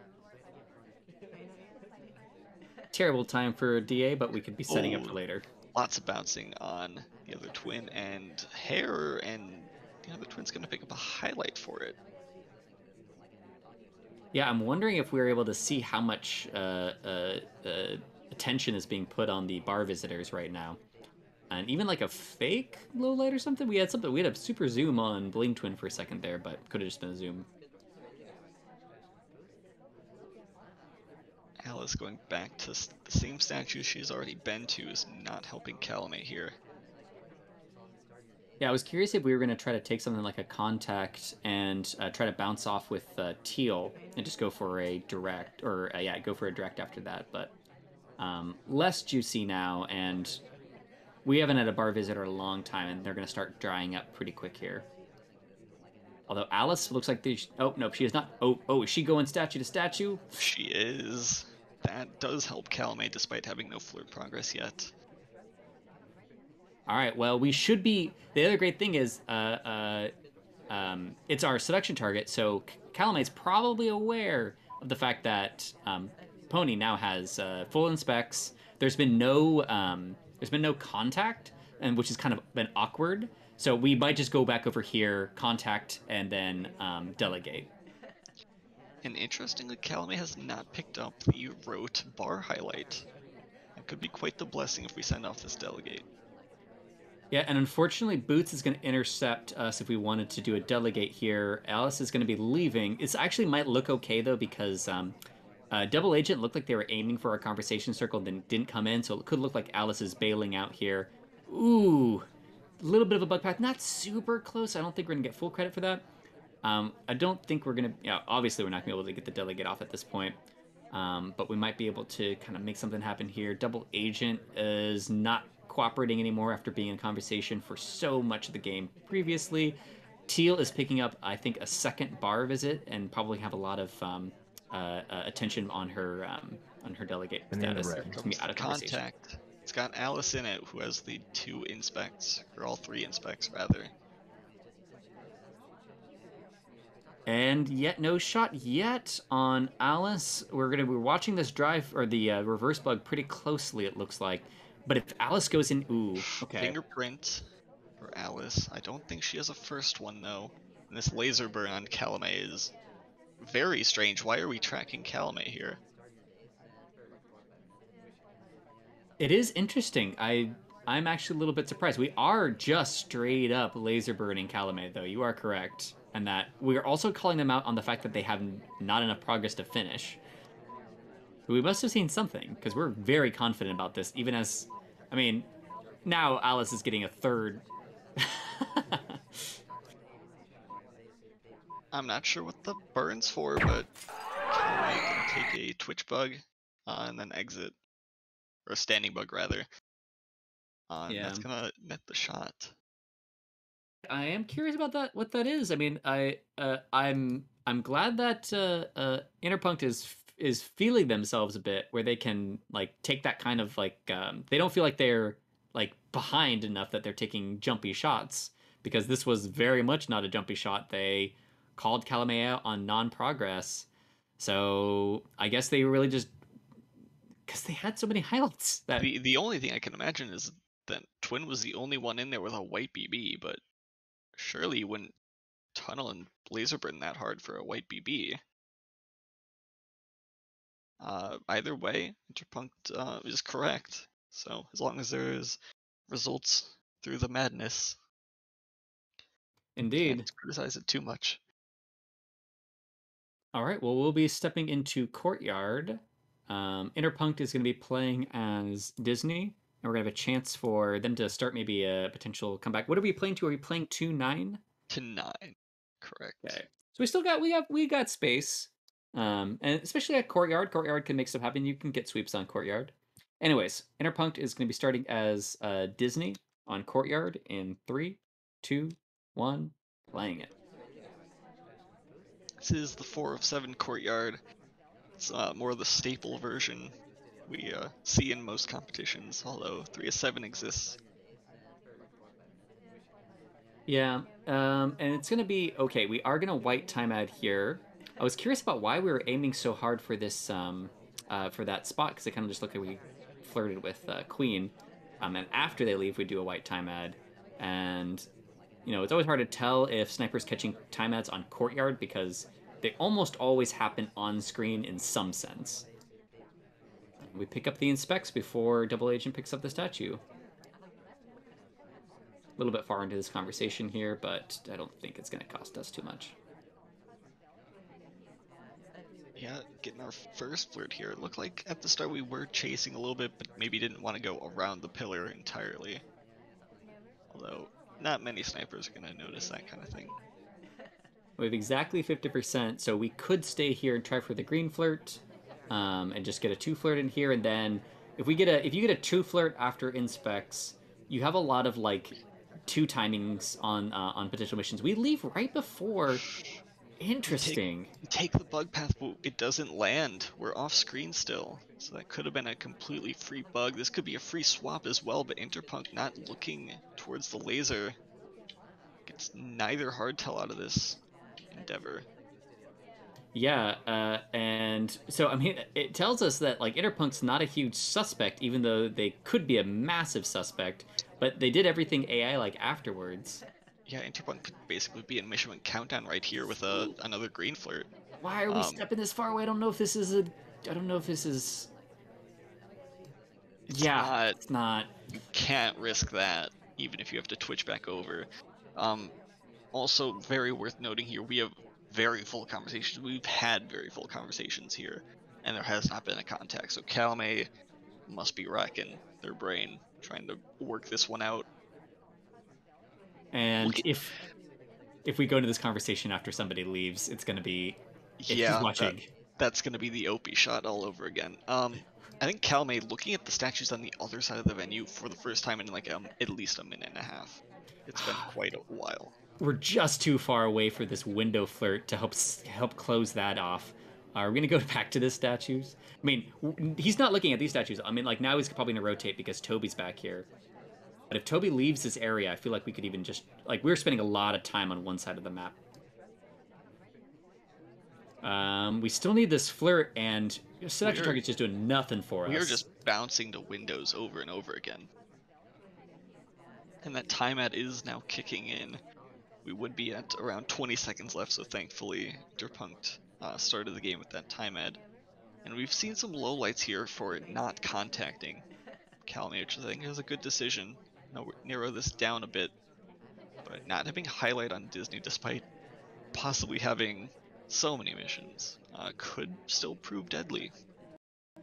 Terrible time for DA, but we could be setting up for later. Lots of bouncing on the other twin and hair, and the other twin's going to pick up a highlight for it. Yeah, I'm wondering if we were able to see how much attention is being put on the bar visitors right now. And even like a fake low light or something. We had a super zoom on Bling Twin for a second there, but could have just been a zoom. Alice going back to the same statue she's already been to is not helping Calamay here. Yeah, I was curious if we were going to try to take something like a contact and try to bounce off with teal and just go for a direct, or go for a direct after that. But less juicy now, and We haven't had a bar visitor in a long time, and they're going to start drying up pretty quick here. Although Alice looks like they... Oh, no, she is not. Oh, is she going statue to statue? She is. That does help Calamay despite having no flirt progress yet. All right, well, we should be... The other great thing is it's our seduction target, so Calamay's probably aware of the fact that Pony now has full inspects. There's been no contact, and which has kind of been awkward. So we might just go back over here, contact, and then delegate. And interestingly, Calamay has not picked up the rote bar highlight. It could be quite the blessing if we send off this delegate. Yeah, and unfortunately, Boots is going to intercept us if we wanted to do a delegate here. Alice is going to be leaving. It actually might look okay, though, because Double Agent looked like they were aiming for our conversation circle and then didn't come in, so it could look like Alice is bailing out here. Ooh, a little bit of a bug path. Not super close. I don't think we're going to get full credit for that. I don't think we're going to... obviously, we're not going to be able to get the delegate off at this point. But we might be able to kind of make something happen here. Double Agent is not cooperating anymore after being in conversation for so much of the game previously. Teal is picking up, I think, a second bar visit and probably have a lot of attention on her delegate status. Here comes the contact. It's got Alice in it, who has the 2 inspects, or all 3 inspects rather. And yet no shot yet on Alice. We're watching this drive or the reverse bug pretty closely, it looks like. But if Alice goes in, ooh, okay. Fingerprint for Alice. I don't think she has a first one though. And this laser burn on Calamay is very strange. Why are we tracking Calamay here? It is interesting. I'm actually a little bit surprised. We are just straight up laser burning Calamay, though. You are correct. And that we're also calling them out on the fact that they have not enough progress to finish. But we must have seen something, because we're very confident about this, even as... I mean, now Alice is getting a third. I'm not sure what the burn's for, but Calamay can take a twitch bug and then exit. Or a standing bug, rather. Yeah. That's gonna net the shot. I am curious about that. What that is. I mean, I'm glad that Interpunct is feeling themselves a bit, where they can like take that kind of like they don't feel like they're like behind enough that they're taking jumpy shots, because this was very much not a jumpy shot. They called Calamay out on non-progress, so I guess they really just because they had so many highlights that the only thing I can imagine is that Twin was the only one in there with a white BB, but surely you wouldn't tunnel and laser burn that hard for a white BB. Either way, Interpunct is correct. So as long as there's results through the madness, indeed, can't criticize it too much. All right, well, we'll be stepping into Courtyard. Interpunct is going to be playing as Disney, and we're going to have a chance for them to start maybe a potential comeback. What are we playing to? Are we playing 2-9? To 9, correct. Okay, so we got space, and especially at Courtyard can make stuff happen. You can get sweeps on Courtyard. Anyways, Interpunct is going to be starting as Disney on Courtyard in 3, 2, 1, playing it. This is the 4 of 7 Courtyard. It's more the staple version we see in most competitions, although 3 of 7 exists. Yeah, and it's going to be, okay, we are going to white timeout here. I was curious about why we were aiming so hard for this, for that spot, because it kind of just looked like we flirted with Queen. And after they leave, we do a white time ad. And, you know, it's always hard to tell if Sniper's catching time ads on Courtyard, because they almost always happen on screen in some sense. We pick up the inspects before Double Agent picks up the statue. A little bit far into this conversation here, but I don't think it's going to cost us too much. Yeah, getting our first flirt here. It looked like at the start we were chasing a little bit, but maybe didn't want to go around the pillar entirely. Although, not many snipers are going to notice that kind of thing. We have exactly 50%, so we could stay here and try for the green flirt, and just get a 2 flirt in here, and then if you get a 2 flirt after inspects, you have a lot of like two timings on potential missions. We leave right before. Interesting. You take the bug path, but it doesn't land. We're off screen still. So that could have been a completely free bug. This could be a free swap as well, but Interpunct not looking towards the laser gets neither hardtail out of this endeavor. Yeah, and so I mean, it tells us that like Interpunct's not a huge suspect, even though they could be a massive suspect. But they did everything AI like afterwards. Yeah, Interpunct could basically be in Mission Countdown right here with another green flirt. Why are we stepping this far away? I don't know if this is a. I don't know if this is. It's not. You can't risk that, even if you have to twitch back over. Also, very worth noting here, we have very full conversations. We've had very full conversations here, and there has not been a contact. So Calamay must be racking their brain trying to work this one out. And if we go into this conversation after somebody leaves, it's going to be watching. That's going to be the Opie shot all over again. I think Calamay looking at the statues on the other side of the venue for the first time in like at least a minute and a half. It's been quite a while. We're just too far away for this window flirt to help close that off. Are we going to go back to the statues? I mean, he's not looking at these statues. I mean, like now he's probably going to rotate because Toby's back here. But if Toby leaves this area, I feel like we could even just... Like, we're spending a lot of time on one side of the map. We still need this flirt, and Seduction Target's just doing nothing for us. We are just bouncing to windows over and over again. And that time ad is now kicking in. We would be at around 20 seconds left, so thankfully Interpunct started the game with that time ad. And we've seen some lowlights here for not contacting Calamay, which I think is a good decision. Narrow this down a bit, but not having highlight on Disney despite possibly having so many missions could still prove deadly.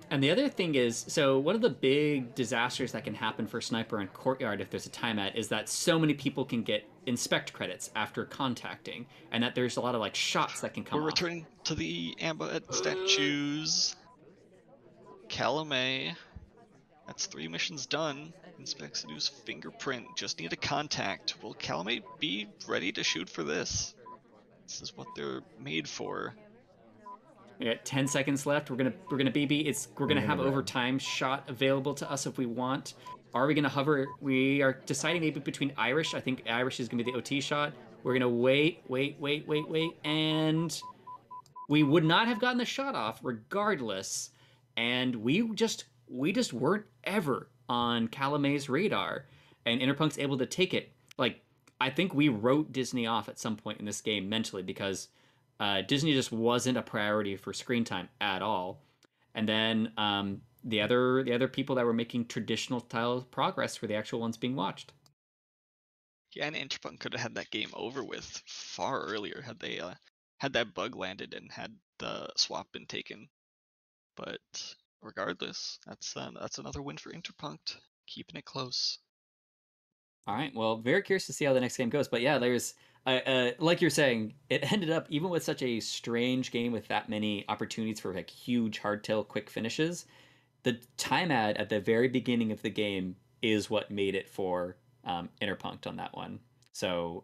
And the other thing is, so one of the big disasters that can happen for Sniper and Courtyard if there's a time at is that so many people can get inspect credits after contacting, and that there's a lot of like shots that can come off. We're returning to the Amber statues. Calamay. That's 3 missions done. Inspect Seduce fingerprint. Just need a contact. Will Calamay be ready to shoot for this? This is what they're made for. We got 10 seconds left. We're gonna BB. We're gonna have overtime shot available to us if we want. Are we gonna hover? We are deciding maybe between Irish. I think Irish is gonna be the OT shot. We're gonna wait, and we would not have gotten the shot off regardless. And we just weren't ever on Calamay's radar, and Interpunct's able to take it. Like, I think we wrote Disney off at some point in this game mentally because Disney just wasn't a priority for screen time at all. And then the other people that were making traditional style progress were the actual ones being watched. Yeah, and Interpunct could have had that game over with far earlier had they had that bug landed and had the swap been taken. But regardless, that's another win for Interpunct, keeping it close. All right, well, very curious to see how the next game goes. But yeah, there's like you're saying, it ended up even with such a strange game with that many opportunities for like huge hardtail quick finishes. The time ad at the very beginning of the game is what made it for Interpunct on that one. So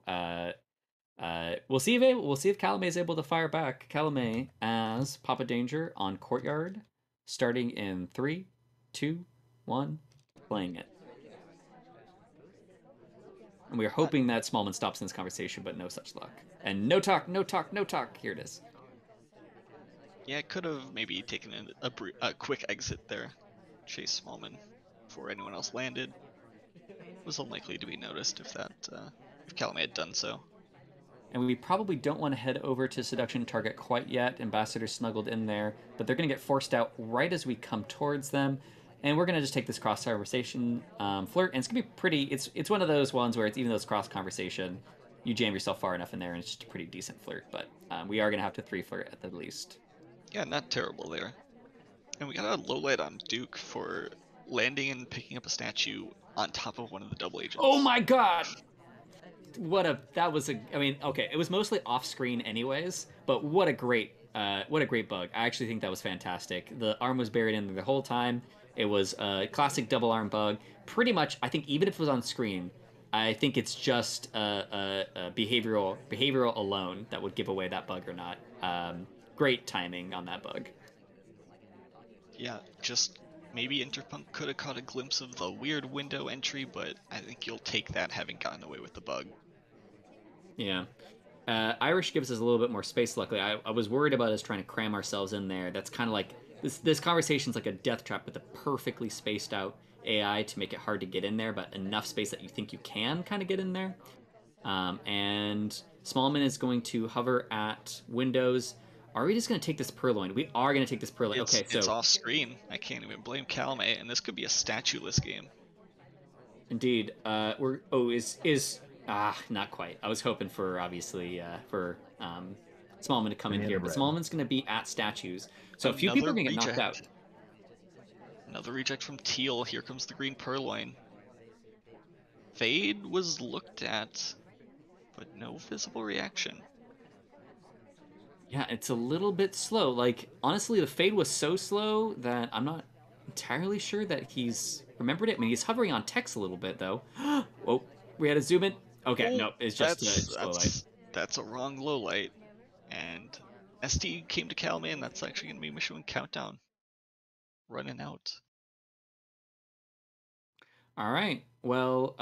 we'll see if Calamay is able to fire back. Calamay as Papa Danger on Courtyard, starting in 3, 2, 1, playing it. And we're hoping that Smallman stops in this conversation, but no such luck. And no talk. Here it is. Yeah, it could have maybe taken a quick exit there. Chase Smallman before anyone else landed. It was unlikely to be noticed if Calamay had done so. And we probably don't want to head over to Seduction Target quite yet. Ambassador snuggled in there, but they're going to get forced out right as we come towards them. And we're going to just take this cross conversation flirt, and it's going to be pretty... It's one of those ones where even though it's cross conversation, you jam yourself far enough in there, and it's just a pretty decent flirt. But we are going to have to 3 flirt at the least. Yeah, not terrible there. And we got a low light on Duke for landing and picking up a statue on top of one of the double agents. Oh my god! I mean, okay, it was mostly off screen anyways, but what a great bug. I actually think that was fantastic. The arm was buried in there the whole time. It was a classic double arm bug. Pretty much, I think even if it was on screen, I think it's just behavioral alone that would give away that bug or not. Great timing on that bug. Yeah, just maybe Interpunct could have caught a glimpse of the weird window entry, but I think you'll take that having gotten away with the bug. Yeah. Irish gives us a little bit more space, luckily. I was worried about us trying to cram ourselves in there. That's kind of like this conversation's like a death trap with a perfectly spaced out AI to make it hard to get in there, but enough space that you think you can kind of get in there. And Smallman is going to hover at Windows. Are we just going to take this Purloin? We are going to take this Purloin. Okay, so it's off screen. I can't even blame Calamay, and this could be a statue-less game. Indeed. Not quite. I was hoping for obviously for Smallman to come in here, but Smallman's going to be at statues, so a few people are going to get knocked out. Another reject from Teal. Here comes the green Purloin. Fade was looked at, but no visible reaction. Yeah, it's a little bit slow. Like, honestly, the Fade was so slow that I'm not entirely sure that he's remembered it. I mean, he's hovering on text a little bit, though. Whoa, we had a zoom in. Okay, no, it's just a slow light. That's a wrong low light. And ST came to Calamay, and that's actually going to be Michelin Countdown. Running out. All right. Well,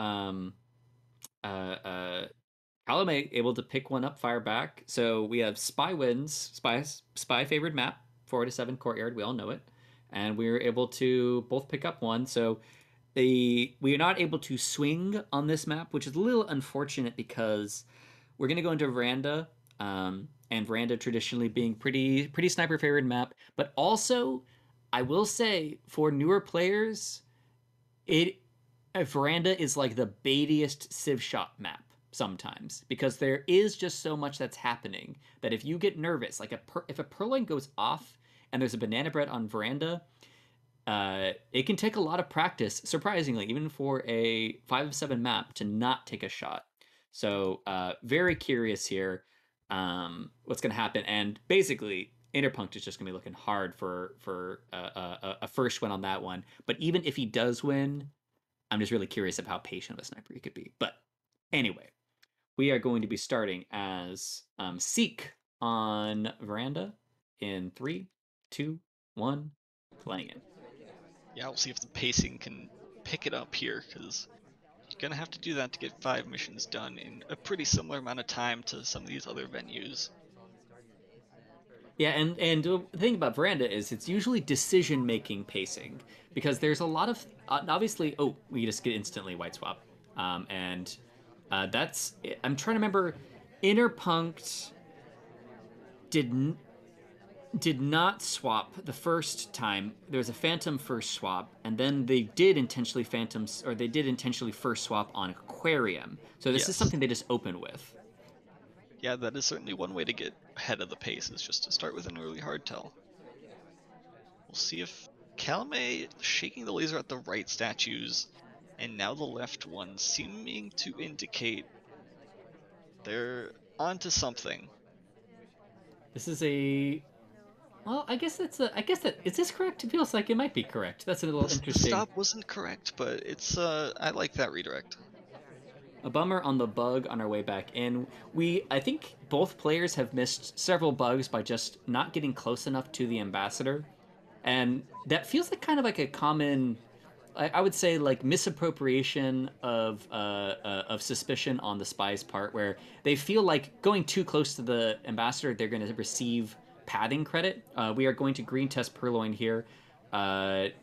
Calamay able to pick one up, fire back. So we have Spy wins. Spy favored map, 4-7 courtyard. We all know it, and we were able to both pick up one. So we are not able to swing on this map, which is a little unfortunate because we're gonna go into Veranda, and Veranda traditionally being pretty sniper favored map, but also I will say for newer players, Veranda is like the baitiest Civ shot map sometimes because there is just so much that's happening that if you get nervous, like if a Purloin goes off and there's a banana bread on Veranda, it can take a lot of practice, surprisingly, even for a 5-7 map to not take a shot. So very curious here what's going to happen. And basically, Interpunct is just going to be looking hard for a first win on that one. But even if he does win, I'm just really curious of how patient of a sniper he could be. But anyway, we are going to be starting as Seek on Veranda in 3, 2, 1, playing it. Yeah, we'll see if the pacing can pick it up here, because you're going to have to do that to get 5 missions done in a pretty similar amount of time to some of these other venues. Yeah, and the thing about Veranda is it's usually decision-making pacing, because there's a lot of, obviously, we just get instantly white swap. And that's, I'm trying to remember, Interpunct did not swap the first time. There was a Phantom first swap, and then they did intentionally first swap on Aquarium. So this is something they just open with. Yeah, that is certainly one way to get ahead of the pace, is just to start with an early hardtail. We'll see if Calamay shaking the laser at the right statues, and now the left one, seeming to indicate they're onto something. This is well, I guess is this correct? It feels like it might be correct. That's a little interesting. The stop wasn't correct, but it's, I like that redirect. A bummer on the bug on our way back in. I think both players have missed several bugs by just not getting close enough to the ambassador. And that feels like kind of like a common, I would say, like misappropriation of suspicion on the spy's part, where they feel like going too close to the ambassador, they're going to receive padding credit. We are going to green test Purloin here. I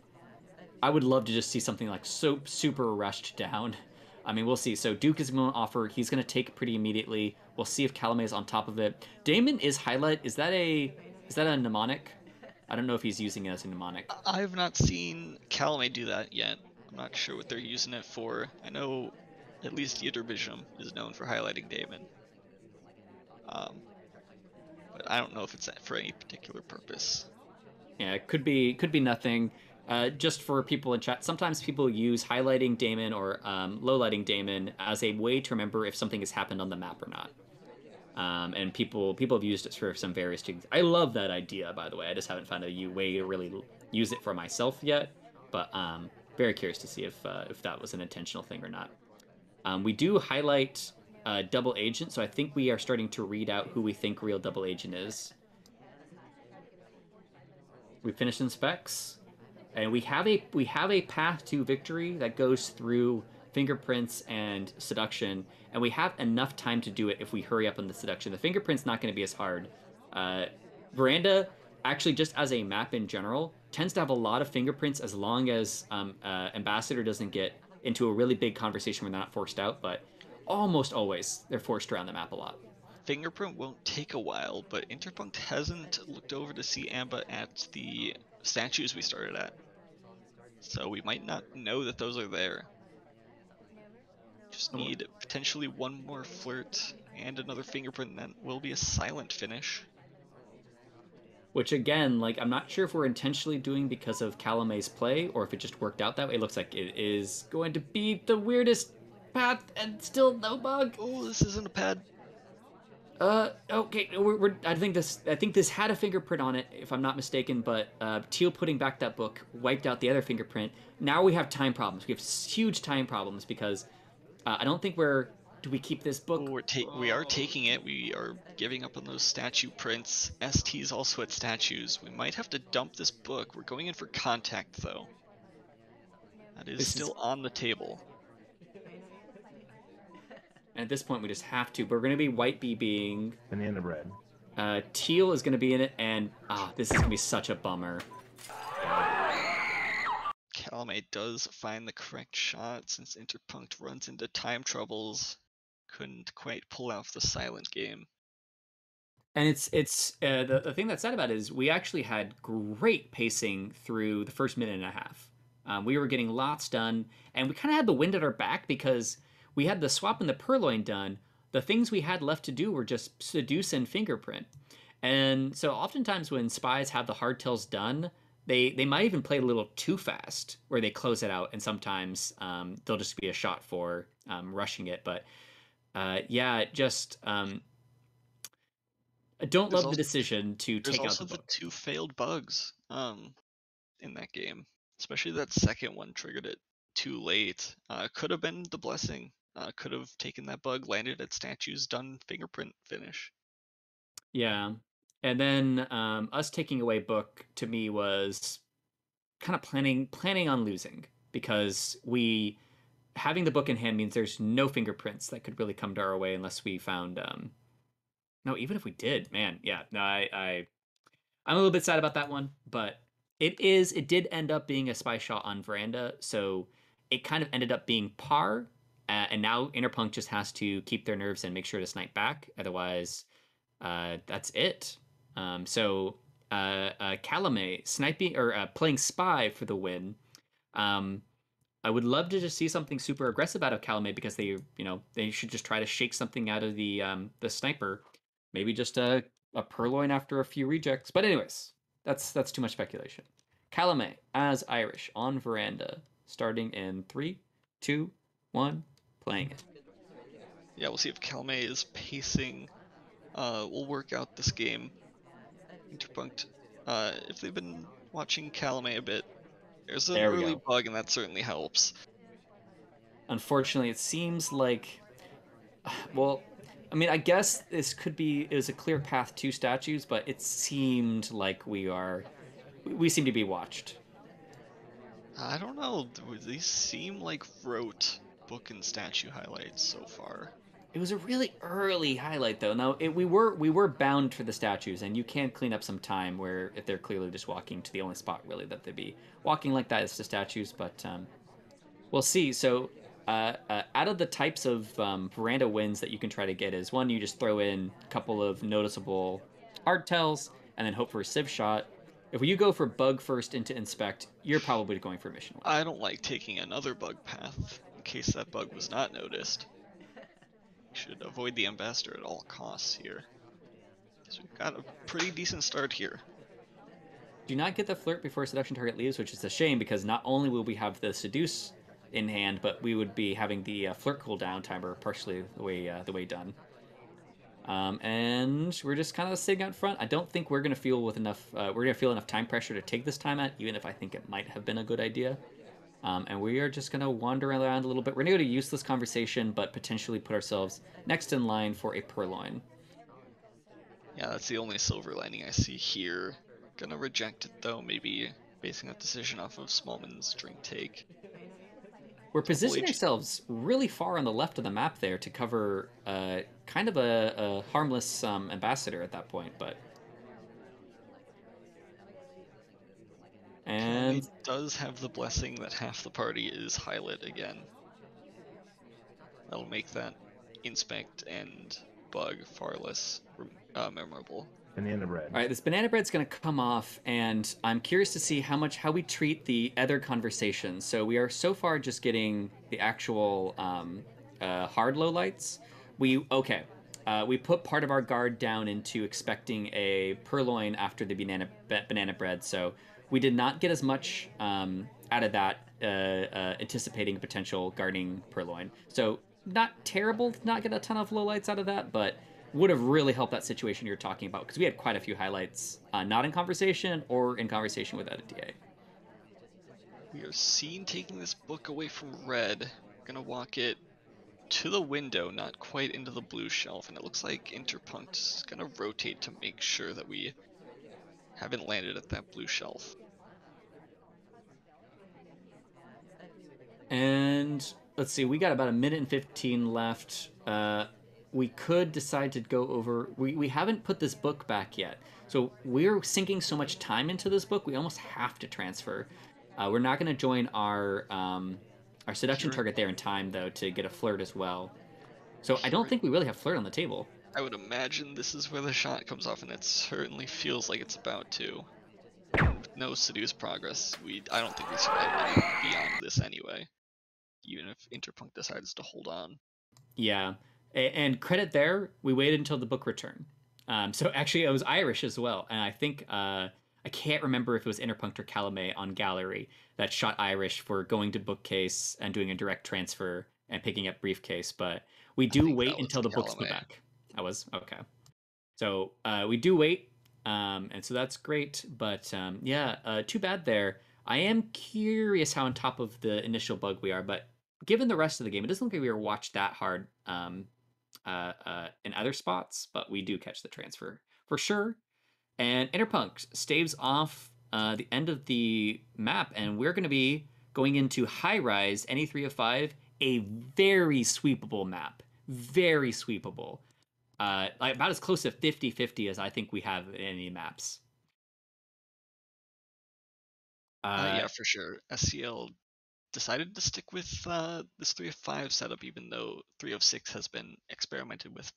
would love to just see something like so super rushed down. I mean, we'll see. So Duke is going to offer. He's going to take pretty immediately. We'll see if Calamay is on top of it. Damon is highlight. Is that a mnemonic? I don't know if he's using it as a mnemonic. I have not seen Calamay do that yet. I'm not sure what they're using it for. I know at least Yttervision is known for highlighting Damon. But I don't know if it's for any particular purpose. Yeah, it could be nothing. Just for people in chat, sometimes people use highlighting Damon or lowlighting Damon as a way to remember if something has happened on the map or not. And people have used it for some various things. I love that idea, by the way. I just haven't found a way to really use it for myself yet. but very curious to see if that was an intentional thing or not. We do highlight double agent, so I think we are starting to read out who we think real double agent is. We finished in specs, and we have a path to victory that goes through fingerprints and seduction, and we have enough time to do it if we hurry up on the seduction. The fingerprint's not going to be as hard. Veranda, actually, just as a map in general, tends to have a lot of fingerprints as long as Ambassador doesn't get into a really big conversation where they're not forced out, but almost always they're forced around the map a lot. Fingerprint won't take a while, but Interpunct hasn't looked over to see Amba at the statues we started at. So we might not know that those are there. Just need potentially one more flirt and another fingerprint, and that will be a silent finish. Which again, like, I'm not sure if we're intentionally doing because of Calamay's play or if it just worked out that way. It looks like it is going to be the weirdest path and still no bug. Oh, this isn't a pad. Okay, I think this had a fingerprint on it, if I'm not mistaken, but Teal putting back that book wiped out the other fingerprint. Now we have time problems. We have huge time problems because I don't think do we keep this book? Oh, we are taking it. We are giving up on those statue prints. ST's also at statues. We might have to dump this book. We're going in for contact, though. That is still on the table. And at this point, we just have to. But we're going to be white BBing. Banana bread. Teal is going to be in it, and this is going to be such a bummer. Calamay does find the correct shot since Interpunct runs into time troubles. Couldn't quite pull off the silent game. And it's the thing that's sad about it is we actually had great pacing through the first minute and a half. We were getting lots done, and we kind of had the wind at our back because we had the swap and the purloin done. The things we had left to do were just seduce and fingerprint. And so oftentimes when spies have the hardtails done, they might even play a little too fast where they close it out, and sometimes they'll just be a shot for rushing it. But just I don't love the decision to take out the book. There's also the 2 failed bugs in that game. Especially that second one triggered it too late. Could have been the blessing. Could have taken that bug, landed at statues, done fingerprint finish. Yeah. And then us taking away book to me was kind of planning on losing because having the book in hand means there's no fingerprints that could really come to our way unless we found no, even if we did, man, yeah. No, I'm a little bit sad about that one, but it did end up being a spy shot on Veranda, so it kind of ended up being par, and now Interpunct just has to keep their nerves and make sure to snipe back, otherwise that's it. Calamay sniping or playing spy for the win. I would love to just see something super aggressive out of Calamay because they should just try to shake something out of the sniper. Maybe just a purloin after a few rejects. But anyways, that's too much speculation. Calamay as Irish on Veranda, starting in 3, 2, 1, playing it. Yeah, we'll see if Calamay is pacing. We'll work out this game. Interpunct, if they've been watching Calamay a bit, there's an early bug, and that certainly helps. Unfortunately, it seems like, well, I mean, I guess this it was a clear path to statues, but it seemed like we seem to be watched. I don't know, these seem like rote book and statue highlights so far. It was a really early highlight, though. Now, we were bound for the statues, and you can clean up some time where if they're clearly just walking to the only spot, really, that they'd be walking like that is the statues, but we'll see. So, out of the types of Veranda wins that you can try to get is, one, you just throw in a couple of noticeable art tells, and then hope for a civ shot. If you go for bug first into inspect, you're probably going for mission win. I don't like taking another bug path, in case that bug was not noticed. Should avoid the ambassador at all costs here. So we've got a pretty decent start here. Do not get the flirt before seduction target leaves, which is a shame because not only will we have the seduce in hand, but we would be having the flirt cooldown timer partially the way done. And we're just kind of sitting out front. I don't think we're gonna feel with enough. We're gonna feel enough time pressure to take this time out, even if I think it might have been a good idea. And we are just gonna wander around a little bit. We're gonna go to useless conversation, but potentially put ourselves next in line for a purloin. Yeah, that's the only silver lining I see here. Gonna reject it though, maybe basing that decision off of Smallman's drink take. We're Hopefully, positioning ourselves really far on the left of the map there to cover kind of a harmless ambassador at that point, but. Calamay And does have the blessing that half the party is highlit again. That'll make that inspect and bug far less memorable. Banana bread. all right, this banana bread's going to come off, and I'm curious to see how we treat the other conversations. So we are so far just getting the actual hard lowlights. We put part of our guard down into expecting a purloin after the banana bread. So we did not get as much out of that, anticipating potential guarding purloin. So not terrible to not get a ton of lowlights out of that, but would have really helped that situation you're talking about, because we had quite a few highlights, not in conversation or in conversation without a DA. We are seen taking this book away from red. We're gonna walk it to the window, not quite into the blue shelf, and it looks like Interpunct is gonna rotate to make sure that we haven't landed at that blue shelf. And let's see, we got about a minute and 15 left. We could decide to go over. We haven't put this book back yet, so we're sinking so much time into this book. We almost have to transfer. We're not going to join our seduction target there in time, though, to get a flirt as well. So I don't think we really have flirt on the table. I would imagine this is where the shot comes off, and it certainly feels like it's about to. With no seduce progress, I don't think we survive beyond this anyway. Even if Interpunct decides to hold on. Yeah. And credit there, we waited until the book returned. So actually, it was Irish as well. And I think, I can't remember if it was Interpunct or Calamay on Gallery that shot Irish for going to bookcase and doing a direct transfer and picking up briefcase. But we do wait until the books go back. That was okay. So we do wait. And so that's great. But too bad there. I am curious how on top of the initial bug we are, but given the rest of the game, it doesn't look like we were watched that hard in other spots, but we do catch the transfer for sure. And Interpunct staves off the end of the map, and we're going to be going into high rise, any 3 of 5, a very sweepable map. Very sweepable. Like about as close to 50-50 as I think we have in any maps. Yeah, for sure. SCL decided to stick with this 3 of 5 setup, even though 3 of 6 has been experimented with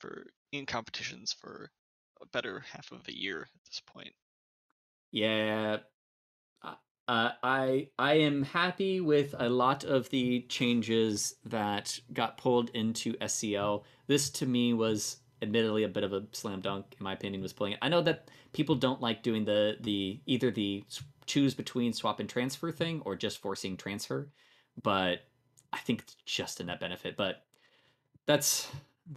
in competitions for a better half of a year at this point. Yeah, I am happy with a lot of the changes that got pulled into SCL. This to me was admittedly a bit of a slam dunk, in my opinion, was pulling it. I know that people don't like doing the either the choose between swap and transfer thing or just forcing transfer, but I think it's just a net benefit. But that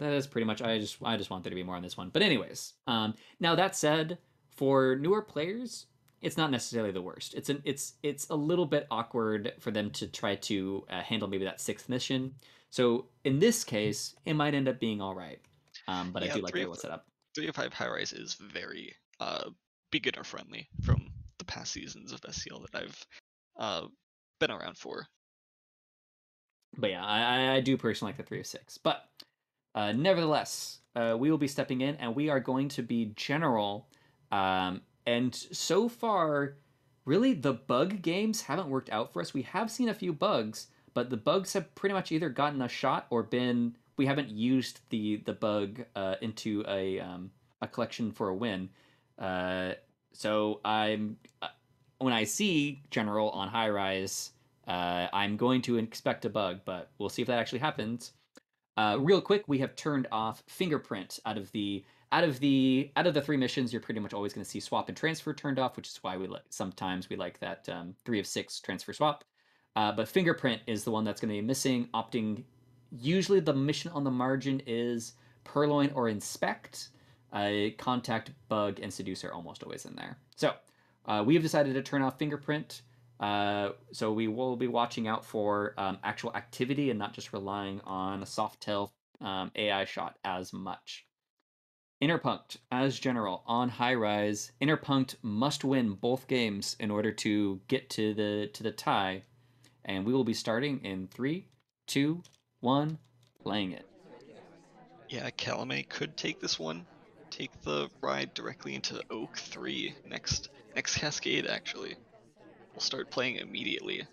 is pretty much. I just want there to be more on this one. But anyways, now that said, for newer players, it's not necessarily the worst. It's a little bit awkward for them to try to handle maybe that 6th mission. So in this case, it might end up being all right. But yeah, I do like the setup. 3 of 5 high rise is very beginner friendly from the past seasons of SCL that I've been around for. But yeah, I do personally like the 3 of 6. But nevertheless, we will be stepping in, and we are going to be general. And so far, really, the bug games haven't worked out for us. We have seen a few bugs, but the bugs have pretty much either gotten a shot or we haven't used the bug into a collection for a win. So when I see general on high rise, I'm going to expect a bug, but we'll see if that actually happens. Real quick, we have turned off fingerprint out of the 3 missions. You're pretty much always going to see swap and transfer turned off, which is why sometimes we like that 3 of 6 transfer swap. But fingerprint is the one that's going to be missing. Opting, usually the mission on the margin is Purloin or Inspect, Contact, Bug, and Seduce are almost always in there. So we have decided to turn off Fingerprint. So we will be watching out for actual activity and not just relying on a Softail AI shot as much. Interpunct, as general, on high rise. Interpunct must win both games in order to get to the tie. And we will be starting in 3, 2, 1, playing it. Yeah, Calamay could take this one. Take the ride directly into Oak 3 next Cascade, actually. We'll start playing immediately.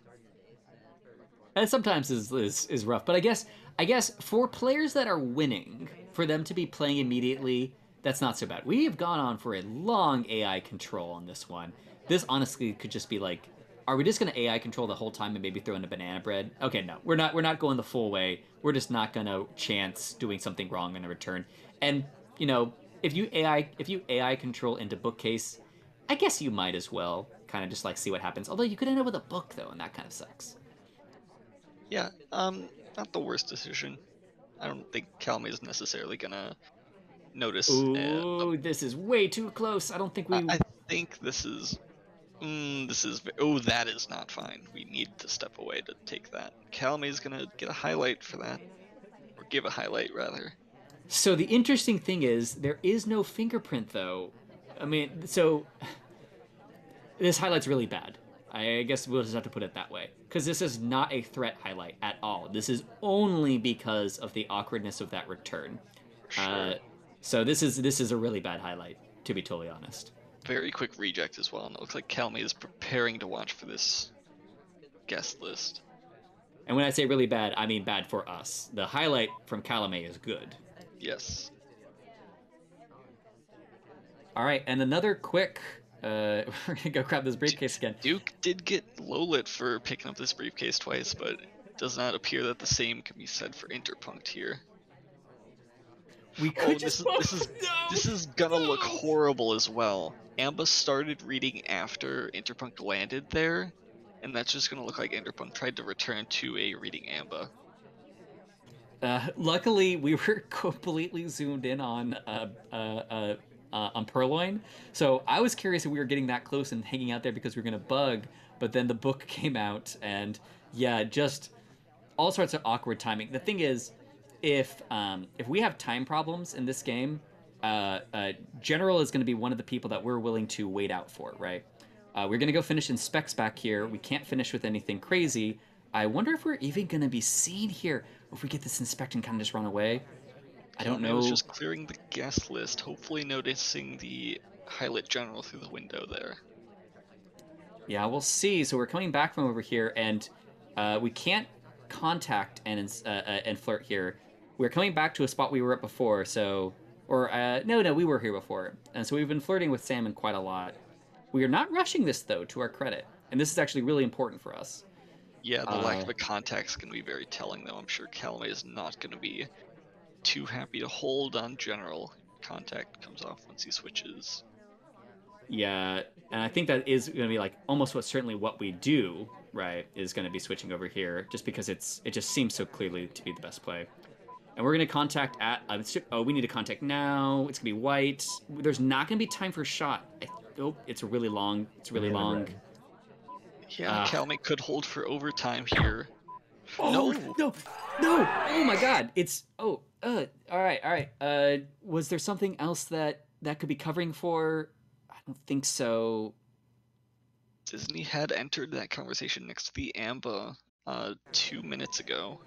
And sometimes is rough, but I guess for players that are winning, for them to be playing immediately, that's not so bad. We have gone on for a long AI control on this one. This honestly could just be like, are we just going to AI control the whole time and maybe throw in a banana bread? Okay, no, we're not going the full way. We're just not going to chance doing something wrong in a return. And you know, if you AI control into bookcase, I guess you might as well kind of just like see what happens. Although you could end up with a book though, and that kind of sucks. Yeah, not the worst decision. I don't think Calamay is necessarily gonna notice. Ooh, this is way too close. I don't think we. I think this is. Oh, that is not fine. We need to step away to take that. Calamay is gonna get a highlight for that, or give a highlight rather. So the interesting thing is there is no fingerprint though. I mean, so this highlight's really bad. I guess we'll just have to put it that way. Because this is not a threat highlight at all. This is only because of the awkwardness of that return. Sure. So this is a really bad highlight, to be totally honest. Very quick reject as well, and it looks like Calamay is preparing to watch for this guest list. And when I say really bad, I mean bad for us. The highlight from Calamay is good. Yes. All right, and another quick... we're gonna go grab this briefcase again. Duke did get low-lit for picking up this briefcase twice, but it does not appear that the same can be said for Interpunct here. We could this is gonna look horrible as well. Amba started reading after Interpunct landed there, and that's just gonna look like Interpunct tried to return to a reading Amba. Luckily, we were completely zoomed in on Purloin, so I was curious if we were getting that close and hanging out there because we were gonna bug, but then the book came out, and yeah, just all sorts of awkward timing. The thing is, if we have time problems in this game, General is going to be one of the people that we're willing to wait out for, right? We're going to go finish Inspects back here. We can't finish with anything crazy. I wonder if we're even going to be seen here if we get this Inspect and kind of just run away. I don't know. I was just clearing the guest list, hopefully noticing the highlight General through the window there. Yeah, we'll see. So we're coming back from over here, and we can't contact and flirt here. We're coming back to a spot we were at before, so... Or, no, we were here before. And so we've been flirting with Salmon quite a lot. We are not rushing this, though, to our credit. And this is actually really important for us. Yeah, the lack of a contact is going to be very telling, though. I'm sure Calamay is not going to be too happy to hold on General. Contact comes off once he switches. Yeah, and I think that is going to be, like, almost certainly what we do, right, is going to be switching over here, just because it just seems so clearly to be the best play. And we're going to contact at... we need to contact now. It's going to be white. There's not going to be time for a shot. It's really long. It's really long. Yeah, Calamay could hold for overtime here. Oh, no! Oh my god! It's... all right. Was there something else that could be covering for... I don't think so. Disney had entered that conversation next to the Amba 2 minutes ago.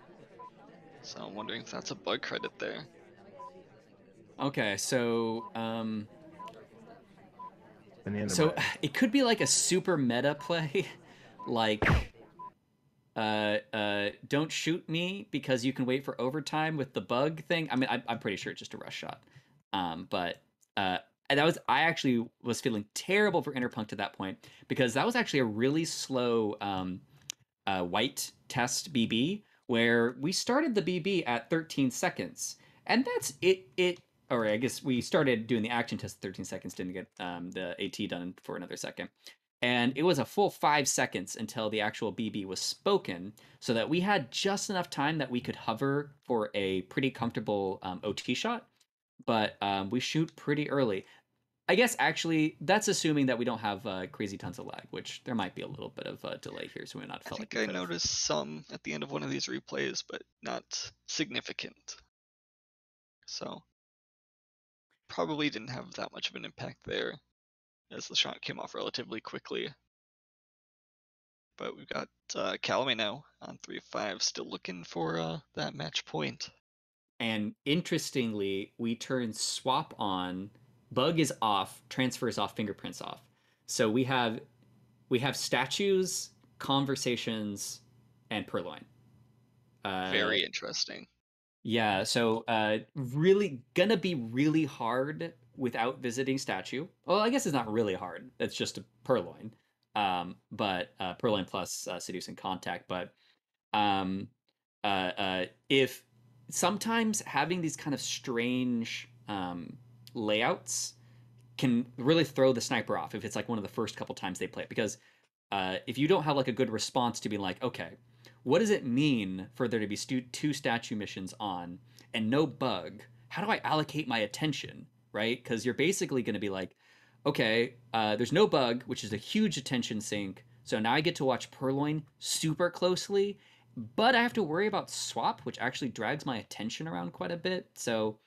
So I'm wondering if that's a bug credit there. Okay, so it could be like a super meta play, like don't shoot me because you can wait for overtime with the bug thing. I mean, I'm pretty sure it's just a rush shot. But I actually was feeling terrible for Interpunct at that point because that was actually a really slow white test BB. Where we started the BB at 13 seconds. And that's it. Or I guess we started doing the action test at 13 seconds, didn't get the AT done for another second. And it was a full 5 seconds until the actual BB was spoken, so that we had just enough time that we could hover for a pretty comfortable OT shot. but we shoot pretty early. I guess actually that's assuming that we don't have crazy tons of lag, which there might be a little bit of a delay here, so we not I felt like think we I could have. noticed some at the end of one of these replays, but not significant. So probably didn't have that much of an impact there, as the shot came off relatively quickly. But we've got Calamay now on 3-5, still looking for that match point. And interestingly, we turn swap on, bug is off, transfer is off, fingerprints off. So we have statues, conversations, and purloin. Very interesting. Yeah, so really gonna be really hard without visiting statue. Well, I guess it's not really hard. It's just a purloin. But purloin plus seduce and contact. But if sometimes having these kind of strange layouts can really throw the sniper off if it's like one of the first couple times they play it, because if you don't have like a good response to being like, okay, what does it mean for there to be two statue missions on and no bug? How do I allocate my attention, right? Because you're basically going to be like, okay, there's no bug, which is a huge attention sink. So now I get to watch Purloin super closely, but I have to worry about swap, which actually drags my attention around quite a bit. So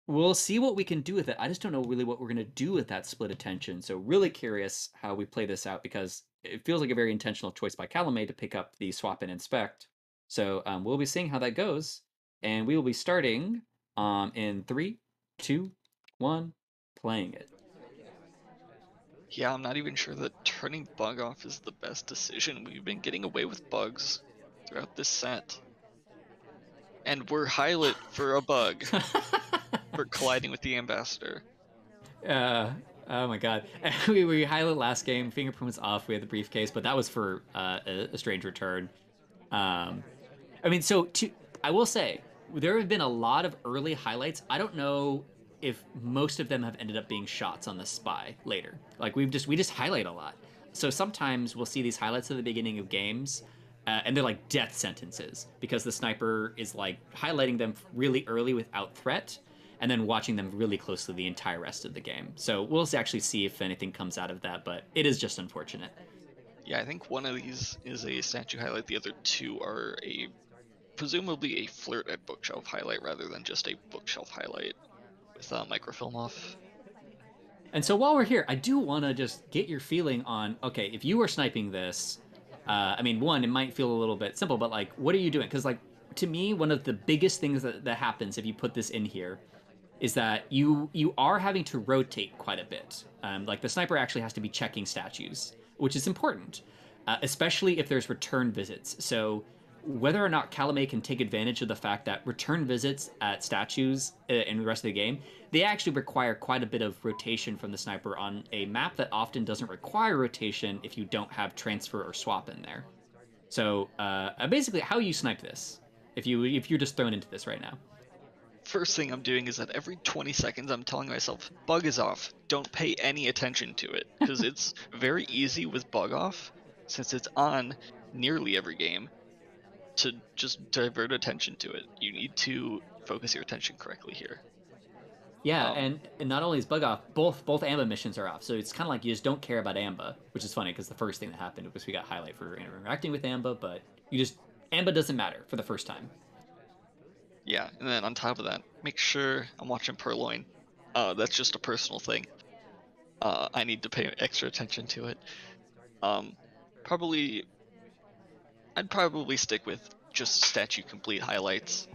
we'll see what we can do with it. I just don't know really what we're going to do with that split attention. So really curious how we play this out, because it feels like a very intentional choice by Calamay to pick up the swap and inspect. So we'll be seeing how that goes. And we will be starting in 3, 2, 1, playing it. Yeah, I'm not even sure that turning bug off is the best decision. We've been getting away with bugs throughout this set. And we're highlight for a bug for colliding with the ambassador. Oh my god. we highlight last game, fingerprint was off, we had the briefcase, but that was for a strange return. I mean, I will say, there have been a lot of early highlights. I don't know if most of them have ended up being shots on the spy later. Like we just highlight a lot. So sometimes we'll see these highlights at the beginning of games, and they're like death sentences because the sniper is like highlighting them really early without threat, and then watching them really closely the entire rest of the game. So we'll actually see if anything comes out of that, but it is just unfortunate. Yeah, I think one of these is a statue highlight. The other two are presumably a flirt at bookshelf highlight rather than just a bookshelf highlight with microfilm off. And so while we're here, I do want to just get your feeling on, okay, if you were sniping this, I mean, one, it might feel a little bit simple, but like, what are you doing? Because like, to me, one of the biggest things that happens if you put this in here is that you are having to rotate quite a bit. Like the sniper actually has to be checking statues, which is important, especially if there's return visits. So whether or not Calamay can take advantage of the fact that return visits at statues in the rest of the game, they actually require quite a bit of rotation from the sniper on a map that often doesn't require rotation if you don't have transfer or swap in there. So basically, how you snipe this, if you're just thrown into this right now. First thing I'm doing is that every 20 seconds I'm telling myself, bug is off, don't pay any attention to it, because it's very easy with bug off, since it's on nearly every game, to just divert attention to it. You need to focus your attention correctly here. Yeah, and not only is bug off, both AMBA missions are off. So it's kind of like you just don't care about AMBA, which is funny because the first thing that happened was we got highlight for interacting with AMBA, but AMBA doesn't matter for the first time. Yeah, and then on top of that, make sure I'm watching Purloin. That's just a personal thing. I need to pay extra attention to it. Probably, I'd probably stick with just statue complete highlights.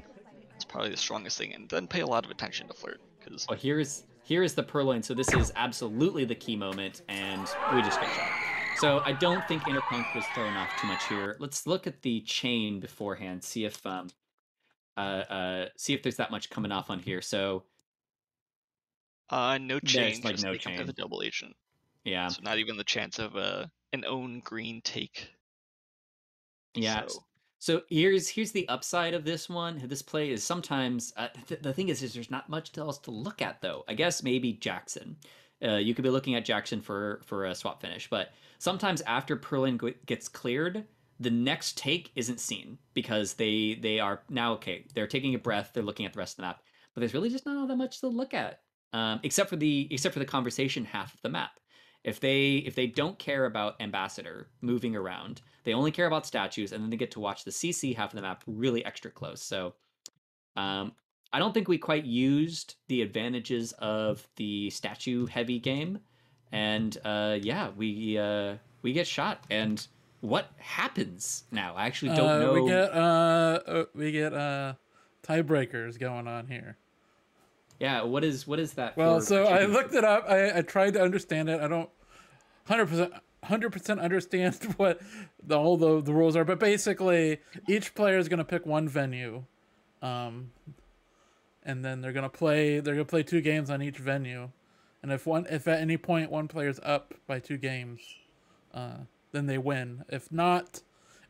It's probably the strongest thing, and then pay a lot of attention to flirt. Because Well, here is the Purloin. So this is absolutely the key moment, and we just get shot. So I don't think Interpunct was thrown off too much here. Let's look at the chain beforehand, see if there's that much coming off on here. So no chain, there's like just no take up chain. the double agent. Yeah. So not even the chance of an own green take. Yeah. So here's the upside of this one. This play is sometimes the thing is there's not much else to look at though. I guess maybe Jackson. You could be looking at Jackson for a swap finish, but sometimes after Perlin gets cleared, the next take isn't seen because they are now okay. They're taking a breath. They're looking at the rest of the map. but there's really just not all that much to look at, except for the conversation half of the map. If they don't care about Ambassador moving around, they only care about statues, and then they get to watch the CC half of the map really extra close. So I don't think we quite used the advantages of the statue heavy game, and yeah, we get shot. And what happens now? I actually don't know. We get tiebreakers going on here. Yeah, what is that? Well, for so I looked it up. I tried to understand it. I don't 100% understand what all the rules are, but basically each player is going to pick one venue, and then they're going to play 2 games on each venue, and if at any point one player's up by 2 games, then they win. If not,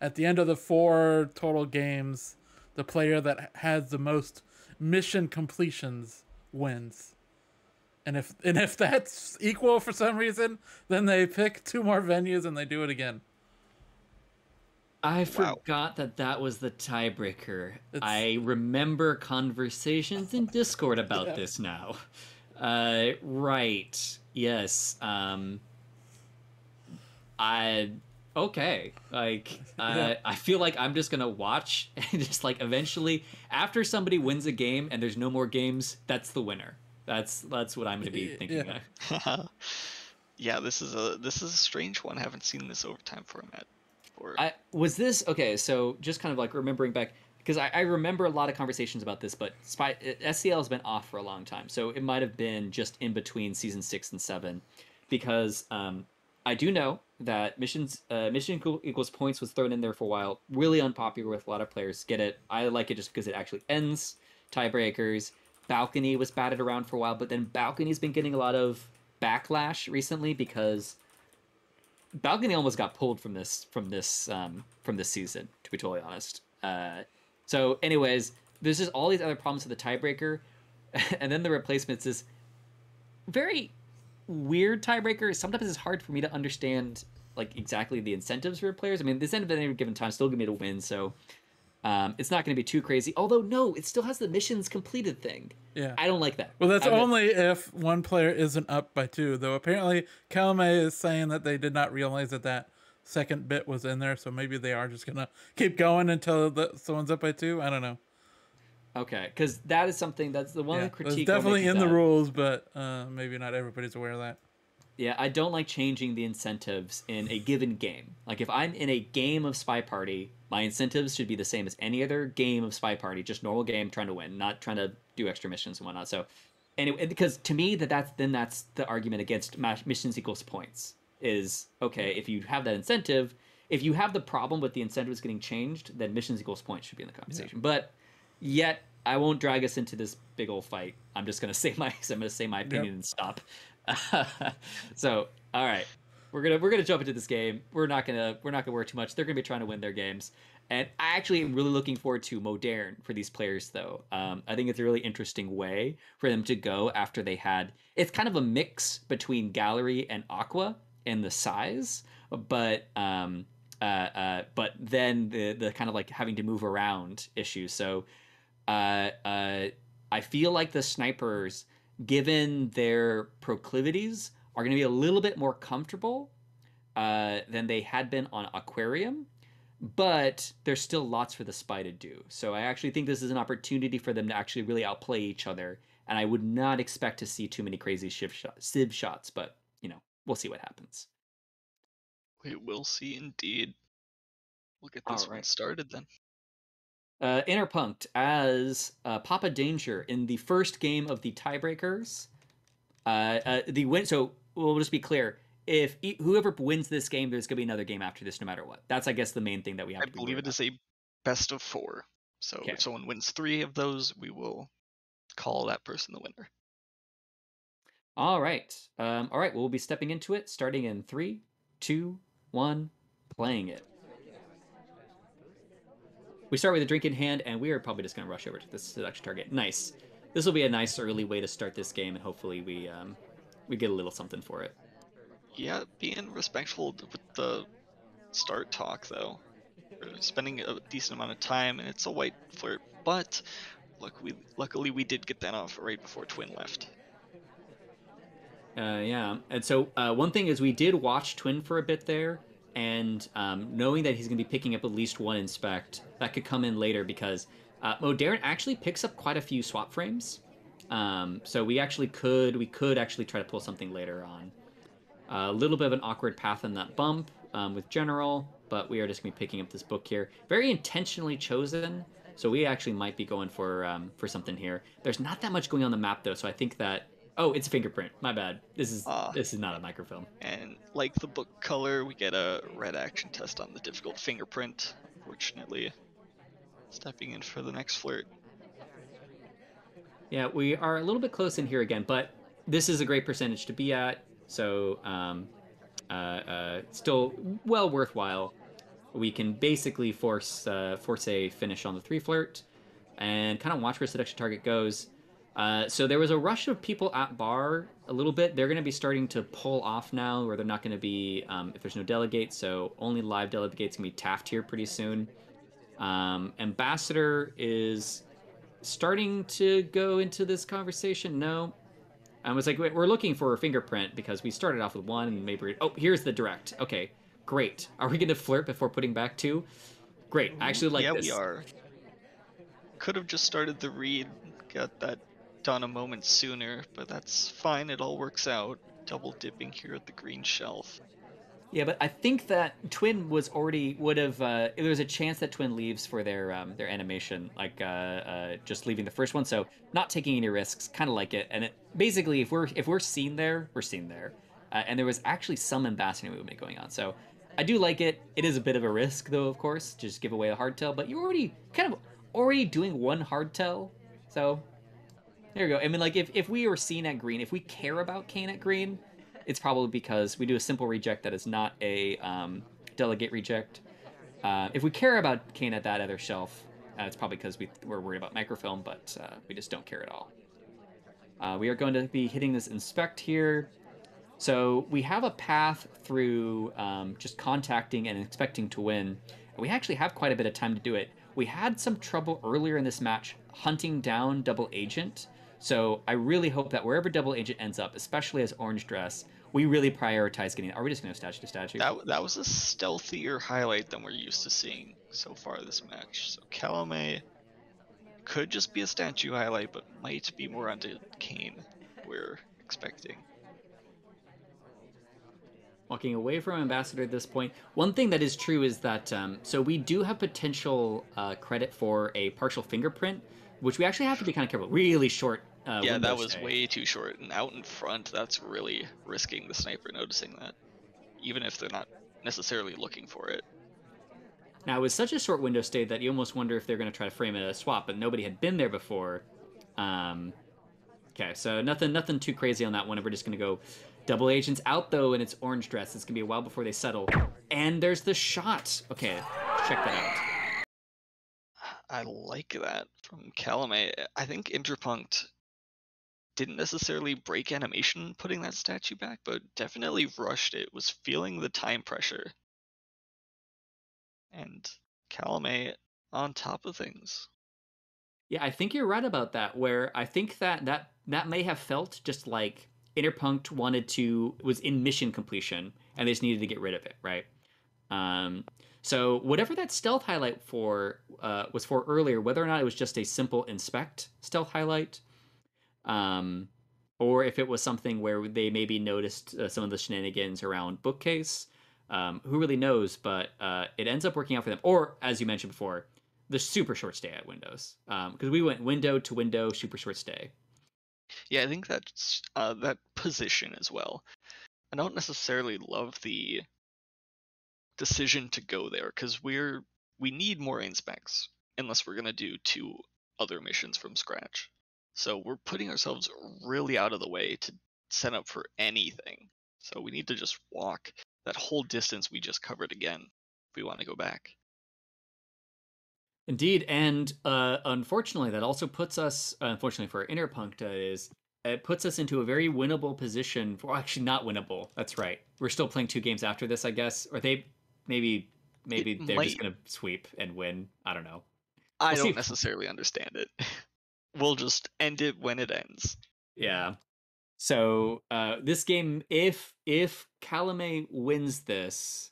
at the end of the 4 total games, the player that has the most mission completions wins. And if that's equal for some reason, then they pick 2 more venues and they do it again. I forgot that was the tiebreaker. I remember conversations in Discord about this now. Right. Yes. Okay. Like, I feel like I'm just gonna watch and just like eventually, after somebody wins a game and there's no more games, that's the winner. That's what I'm gonna be thinking of. Yeah, this is a strange one. I haven't seen this overtime format before. Okay? So just kind of like remembering back, because I remember a lot of conversations about this, but SCL has been off for a long time, so it might have been just in between season 6 and 7, because I do know that mission equals points was thrown in there for a while. Really unpopular with a lot of players. Get it? I like it just because it actually ends tiebreakers. Balcony was batted around for a while, but then Balcony's been getting a lot of backlash recently because Balcony almost got pulled from this season, to be totally honest. So anyways, there's just all these other problems with the tiebreaker, and then the replacements is very weird tiebreaker. Sometimes it's hard for me to understand like exactly the incentives for players. I mean, the incentive at any given time still give me to win, so it's not going to be too crazy. Although no, it still has the missions completed thing. Yeah, I don't like that. Well, that's only if one player isn't up by 2. Though apparently Calamay is saying that they did not realize that second bit was in there, so maybe they are just gonna keep going until someone's up by 2. I don't know. Okay, because that is something that's the one critique. It's definitely in the rules, but maybe not everybody's aware of that. Yeah, I don't like changing the incentives in a given game. Like if I'm in a game of SpyParty, my incentives should be the same as any other game of SpyParty, just normal game trying to win, not trying to do extra missions and whatnot. So anyway, because to me that's the argument against missions equals points is, okay, if you have that incentive, if you have the problem with the incentives getting changed, then missions equals points should be in the conversation. Yeah. But yet I won't drag us into this big old fight. I'm just gonna say my opinion and stop. So all right, we're gonna jump into this game. We're not gonna worry too much. They're gonna be trying to win their games, and I actually am really looking forward to Modern for these players though. I think it's a really interesting way for them to go after they had. It's kind of a mix between Gallery and Aqua in the size, but then the kind of like having to move around issue. So I feel like the snipers, given their proclivities, are going to be a little bit more comfortable than they had been on Aquarium, but there's still lots for the Spy to do. So I actually think this is an opportunity for them to actually really outplay each other, and I would not expect to see too many crazy Civ shots, but we'll see what happens. We will see indeed. We'll get this one started then. Interpunct as Papa Danger in the first game of the tiebreakers. The win. So we'll just be clear: if whoever wins this game, there's gonna be another game after this, no matter what. That's, I guess, the main thing that we have. I believe it is a best of 4. So if someone wins 3 of those, we will call that person the winner. All right. All right. We'll be stepping into it, starting in 3, 2, 1, playing it. We start with a drink in hand, and we are probably just going to rush over to this selection target. Nice. This will be a nice early way to start this game, and hopefully we get a little something for it. Yeah, being respectful with the start talk, though. We're spending a decent amount of time, and it's a white flirt, but Luckily, we did get that off right before Twin left. Yeah, and so one thing is we did watch Twin for a bit there, and knowing that he's going to be picking up at least one inspect, that could come in later because Modern actually picks up quite a few swap frames. So we could actually try to pull something later on. A little bit of an awkward path on that bump with General, but we are just going to be picking up this book here. Very intentionally chosen, so we actually might be going for something here. There's not that much going on the map though, so I think that. Oh, it's a fingerprint. My bad. This is not a microfilm. And like the book color, we get a red action test on the difficult fingerprint. Unfortunately, stepping in for the next flirt. Yeah, we are a little bit close in here again, but this is a great percentage to be at, so still well worthwhile. We can basically force a finish on the 3 flirt, and kind of watch where seduction target goes. So there was a rush of people at bar a little bit. They're going to be starting to pull off now, where they're not going to be, if there's no delegate, so only live delegates can be taffed here pretty soon. Ambassador is starting to go into this conversation. No. I was like, we're looking for a fingerprint because we started off with 1 and maybe... Oh, here's the direct. Okay, great. Are we going to flirt before putting back 2? Great. I actually like this. Yeah, we are. Could have just started the read, got that done a moment sooner, but that's fine, it all works out. Double dipping here at the green shelf. Yeah, but I think that Twin would have. There's a chance that Twin leaves for their animation, like just leaving the first one. So not taking any risks, kind of like it. And it basically, if we're seen there, we're seen there. And there was actually some ambassador movement going on, so I do like it. It is a bit of a risk, though, of course, just give away a hardtail. But you're already doing one hardtail, so. There you go. I mean, like, if we were seen at green, if we care about Kane at green, it's probably because we do a simple reject that is not a delegate reject. If we care about Kane at that other shelf, it's probably because we're worried about microfilm, but we just don't care at all. We are going to be hitting this inspect here. So we have a path through just contacting and expecting to win. We actually have quite a bit of time to do it. We had some trouble earlier in this match hunting down Double Agent. So I really hope that wherever Double Agent ends up, especially as Orange Dress, we really prioritize getting... Are we just going to statue to statue? That was a stealthier highlight than we're used to seeing so far this match. So Calamay could just be a statue highlight, but might be more onto Kane we're expecting. Walking away from Ambassador at this point. One thing that is true is that, so we do have potential credit for a partial fingerprint, which we actually have to be kind of careful. Really short yeah, that was way too short. And out in front, that's really risking the sniper noticing that, even if they're not necessarily looking for it. Now, it was such a short window stay that you almost wonder if they're going to try to frame it as a swap, but nobody had been there before. Okay, so nothing too crazy on that one. We're just going to go Double Agent's out, though, and it's Orange Dress. It's going to be a while before they settle. And there's the shot. Okay, check that out. I like that from Calamay. I think Interpunct didn't necessarily break animation putting that statue back, but definitely rushed it, was feeling the time pressure. And Calamay on top of things. Yeah, I think you're right about that, where I think that may have felt just like Interpunct was in mission completion, and they just needed to get rid of it, right? So whatever that stealth highlight was for earlier, whether or not it was just a simple inspect stealth highlight, or if it was something where they maybe noticed some of the shenanigans around bookcase, who really knows? But it ends up working out for them. Or, as you mentioned before, the super short stay at Windows, because we went window to window, super short stay. Yeah, I think that's that position as well. I don't necessarily love the decision to go there, because we need more inspects unless we're gonna do 2 other missions from scratch. So we're putting ourselves really out of the way to set up for anything. So we need to just walk that whole distance we just covered again if we want to go back. Indeed, and unfortunately, that also puts us, unfortunately for Interpunct, it puts us into a very winnable position. Well, actually, not winnable. That's right. We're still playing 2 games after this, I guess. Or maybe they're just going to sweep and win. I don't know. I don't necessarily understand it. we'll just end it when it ends. Yeah. So this game, if Calamay wins this,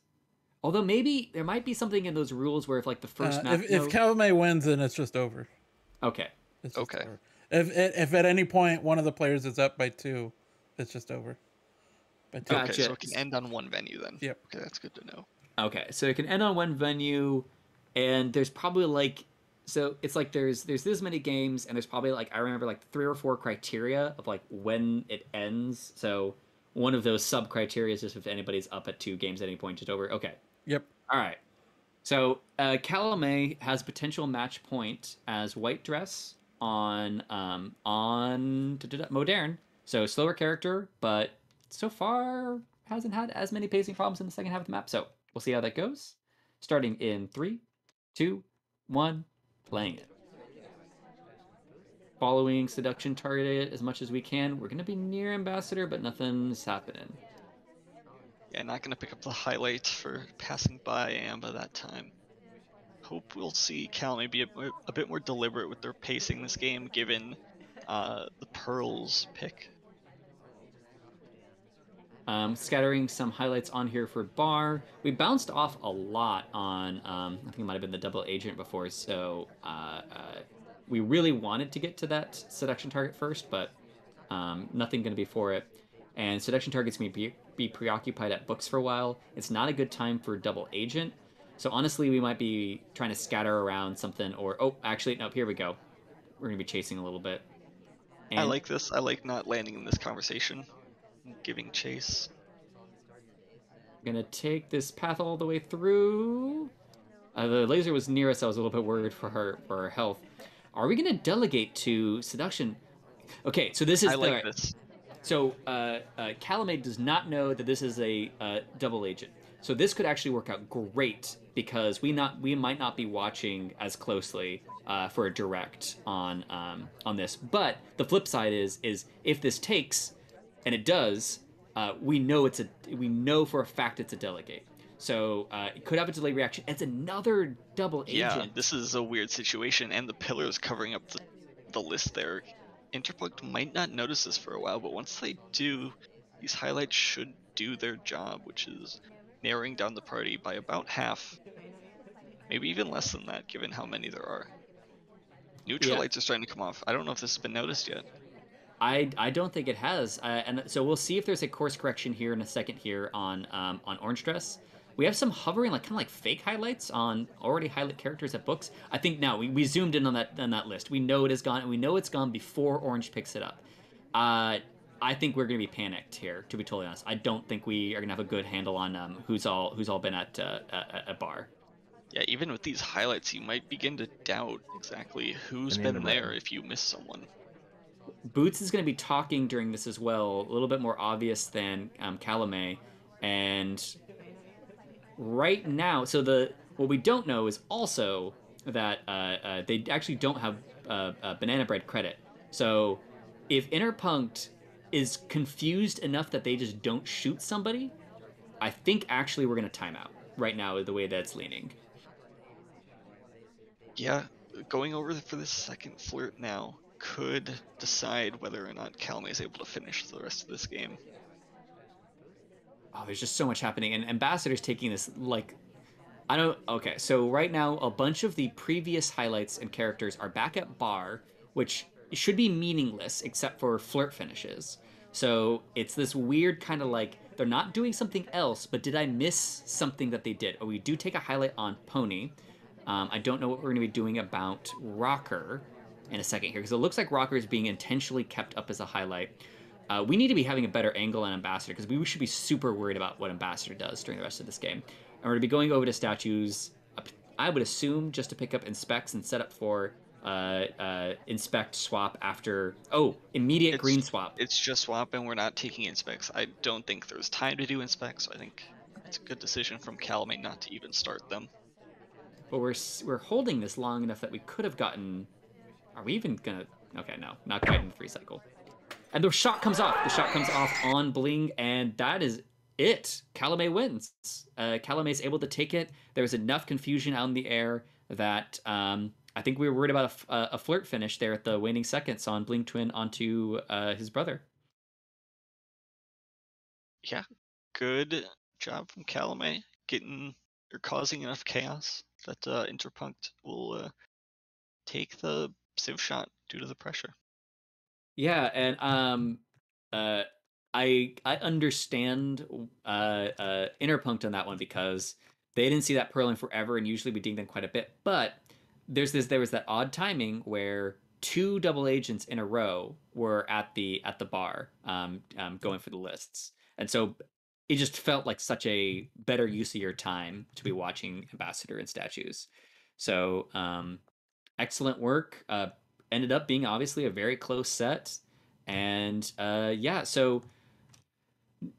although maybe there might be something in those rules where if like the first match, if Calamay wins, then it's just over. Okay. It's just Okay. over. If at any point one of the players is up by 2, it's just over. By 2. Gotcha. Okay, so it can end on one venue then. Yep. Okay, that's good to know. Okay, so it can end on one venue, and there's probably like, so it's like there's this many games, and there's probably like, I remember like 3 or 4 criteria of like when it ends. So one of those sub criteria is just if anybody's up at 2 games at any point, just over. Okay. Yep. All right. So Calamay has potential match point as white dress on Modern. So slower character, but so far hasn't had as many pacing problems in the second half of the map. So we'll see how that goes. Starting in 3, 2, 1, playing it. Following seduction target as much as we can. We're gonna be near Ambassador, but nothing's happening. Yeah, not gonna pick up the highlight for passing by Amba that time. Hope we'll see Calamay be a bit more deliberate with their pacing this game, given the Pearls pick. Scattering some highlights on here for Bar. We bounced off a lot on, I think it might have been the double agent before, so we really wanted to get to that seduction target first, but nothing going to be for it. And seduction target's going to be preoccupied at books for a while. It's not a good time for double agent. So honestly, we might be trying to scatter around something, or, oh, actually, no, here we go. We're going to be chasing a little bit. And I like this. I like not landing in this conversation. Giving chase. I'm gonna take this path all the way through. The laser was near us. I was a little bit worried for her health. Are we gonna delegate to seduction? Okay, so this is. I like this. So Calamay does not know that this is a double agent. So this could actually work out great because we might not be watching as closely for a direct on this. But the flip side is if this takes. And it does. We know for a fact it's a delegate. So it could have a delay reaction. It's another double agent. Yeah, this is a weird situation, and the pillar is covering up the list there. Interpunct might not notice this for a while, but once they do, these highlights should do their job, which is narrowing down the party by about half. Maybe even less than that, given how many there are. Neutral lights are starting to come off. I don't know if this has been noticed yet. I don't think it has, and so we'll see if there's a course correction here in a second here on Orange Dress. We have some hovering, like kind of like fake highlights on already highlight characters at books. I think now we zoomed in on that list. We know it is gone, and we know it's gone before Orange picks it up. I think we're gonna be panicked here, to be totally honest. I don't think we are gonna have a good handle on who's all been at Bar. Yeah, even with these highlights, you might begin to doubt exactly who's been there if you miss someone. Boots is going to be talking during this as well, a little bit more obvious than Calamay. And right now, so what we don't know is also that they actually don't have banana bread credit. So if Interpunct is confused enough that they just don't shoot somebody, I think actually we're going to time out right now the way that's leaning. Yeah, going over for this second flirt now could decide whether or not Calamay is able to finish the rest of this game. Oh, there's just so much happening, and Ambassador's taking this like, I don't. Okay, so right now a bunch of the previous highlights and characters are back at Bar, which should be meaningless except for flirt finishes. So it's this weird kind of like they're not doing something else, but did I miss something that they did? Oh, we do take a highlight on Pony. I don't know what we're going to be doing about Rocker in a second here, because it looks like Rocker is being intentionally kept up as a highlight. We need to be having a better angle on Ambassador, because we should be super worried about what Ambassador does during the rest of this game. And we're going to be going over to statues, I would assume, just to pick up Inspects and set up for Inspect swap after... Oh, immediate green swap. It's just swap, and we're not taking Inspects. I don't think there's time to do Inspects, so I think it's a good decision from Calamay not to even start them. But we're holding this long enough that we could have gotten... Are we even gonna... Okay, no. Not quite in the free cycle. And the shot comes off. The shot comes off on Bling, and that is it. Calamay wins. Calamay is able to take it. There's enough confusion out in the air that I think we were worried about a flirt finish there at the waning seconds on Blink Twin onto his brother. Yeah, good job from Calamay getting or causing enough chaos that Interpunct will take the Civ shot due to the pressure. Yeah, and I understand Interpunct on that one because they didn't see that Pearl in forever, and usually we ding them quite a bit. But there was that odd timing where two double agents in a row were at the bar going for the lists, and so it just felt like such a better use of your time to be watching Ambassador and Statues. So excellent work. Ended up being obviously a very close set, and yeah, so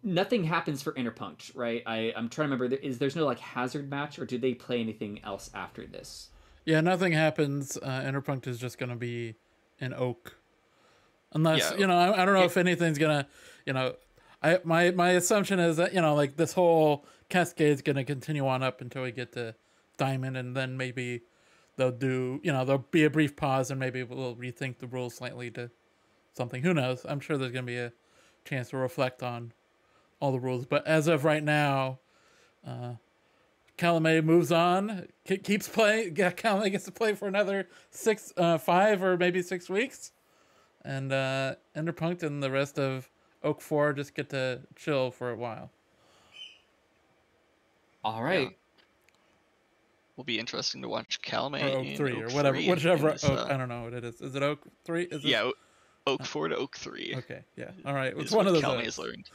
nothing happens for Interpunct, right? I'm trying to remember. There's no like hazard match, or do they play anything else after this? Yeah, nothing happens. Interpunct is just going to be in Oak. Unless, Yeah. I don't know if anything's going to, my assumption is that, like this whole cascade is going to continue on up until we get to Diamond, and then maybe they'll there'll be a brief pause and maybe we'll rethink the rules slightly to something. Who knows? I'm sure there's going to be a chance to reflect on all the rules. But as of right now, Calamay moves on, keeps playing. Calamay gets to play for another 5 or maybe 6 weeks, and Interpunct and the rest of Oak 4 just get to chill for a while. All right. Yeah. Will be interesting to watch Calamay Or Oak in 3 Oak or whatever, 3 whichever this, Oak. I don't know what it is. Is it Oak 3? Yeah, Oak 4 to Oak 3. Okay, yeah. All right. It's Is one what of those. Calamay has learned.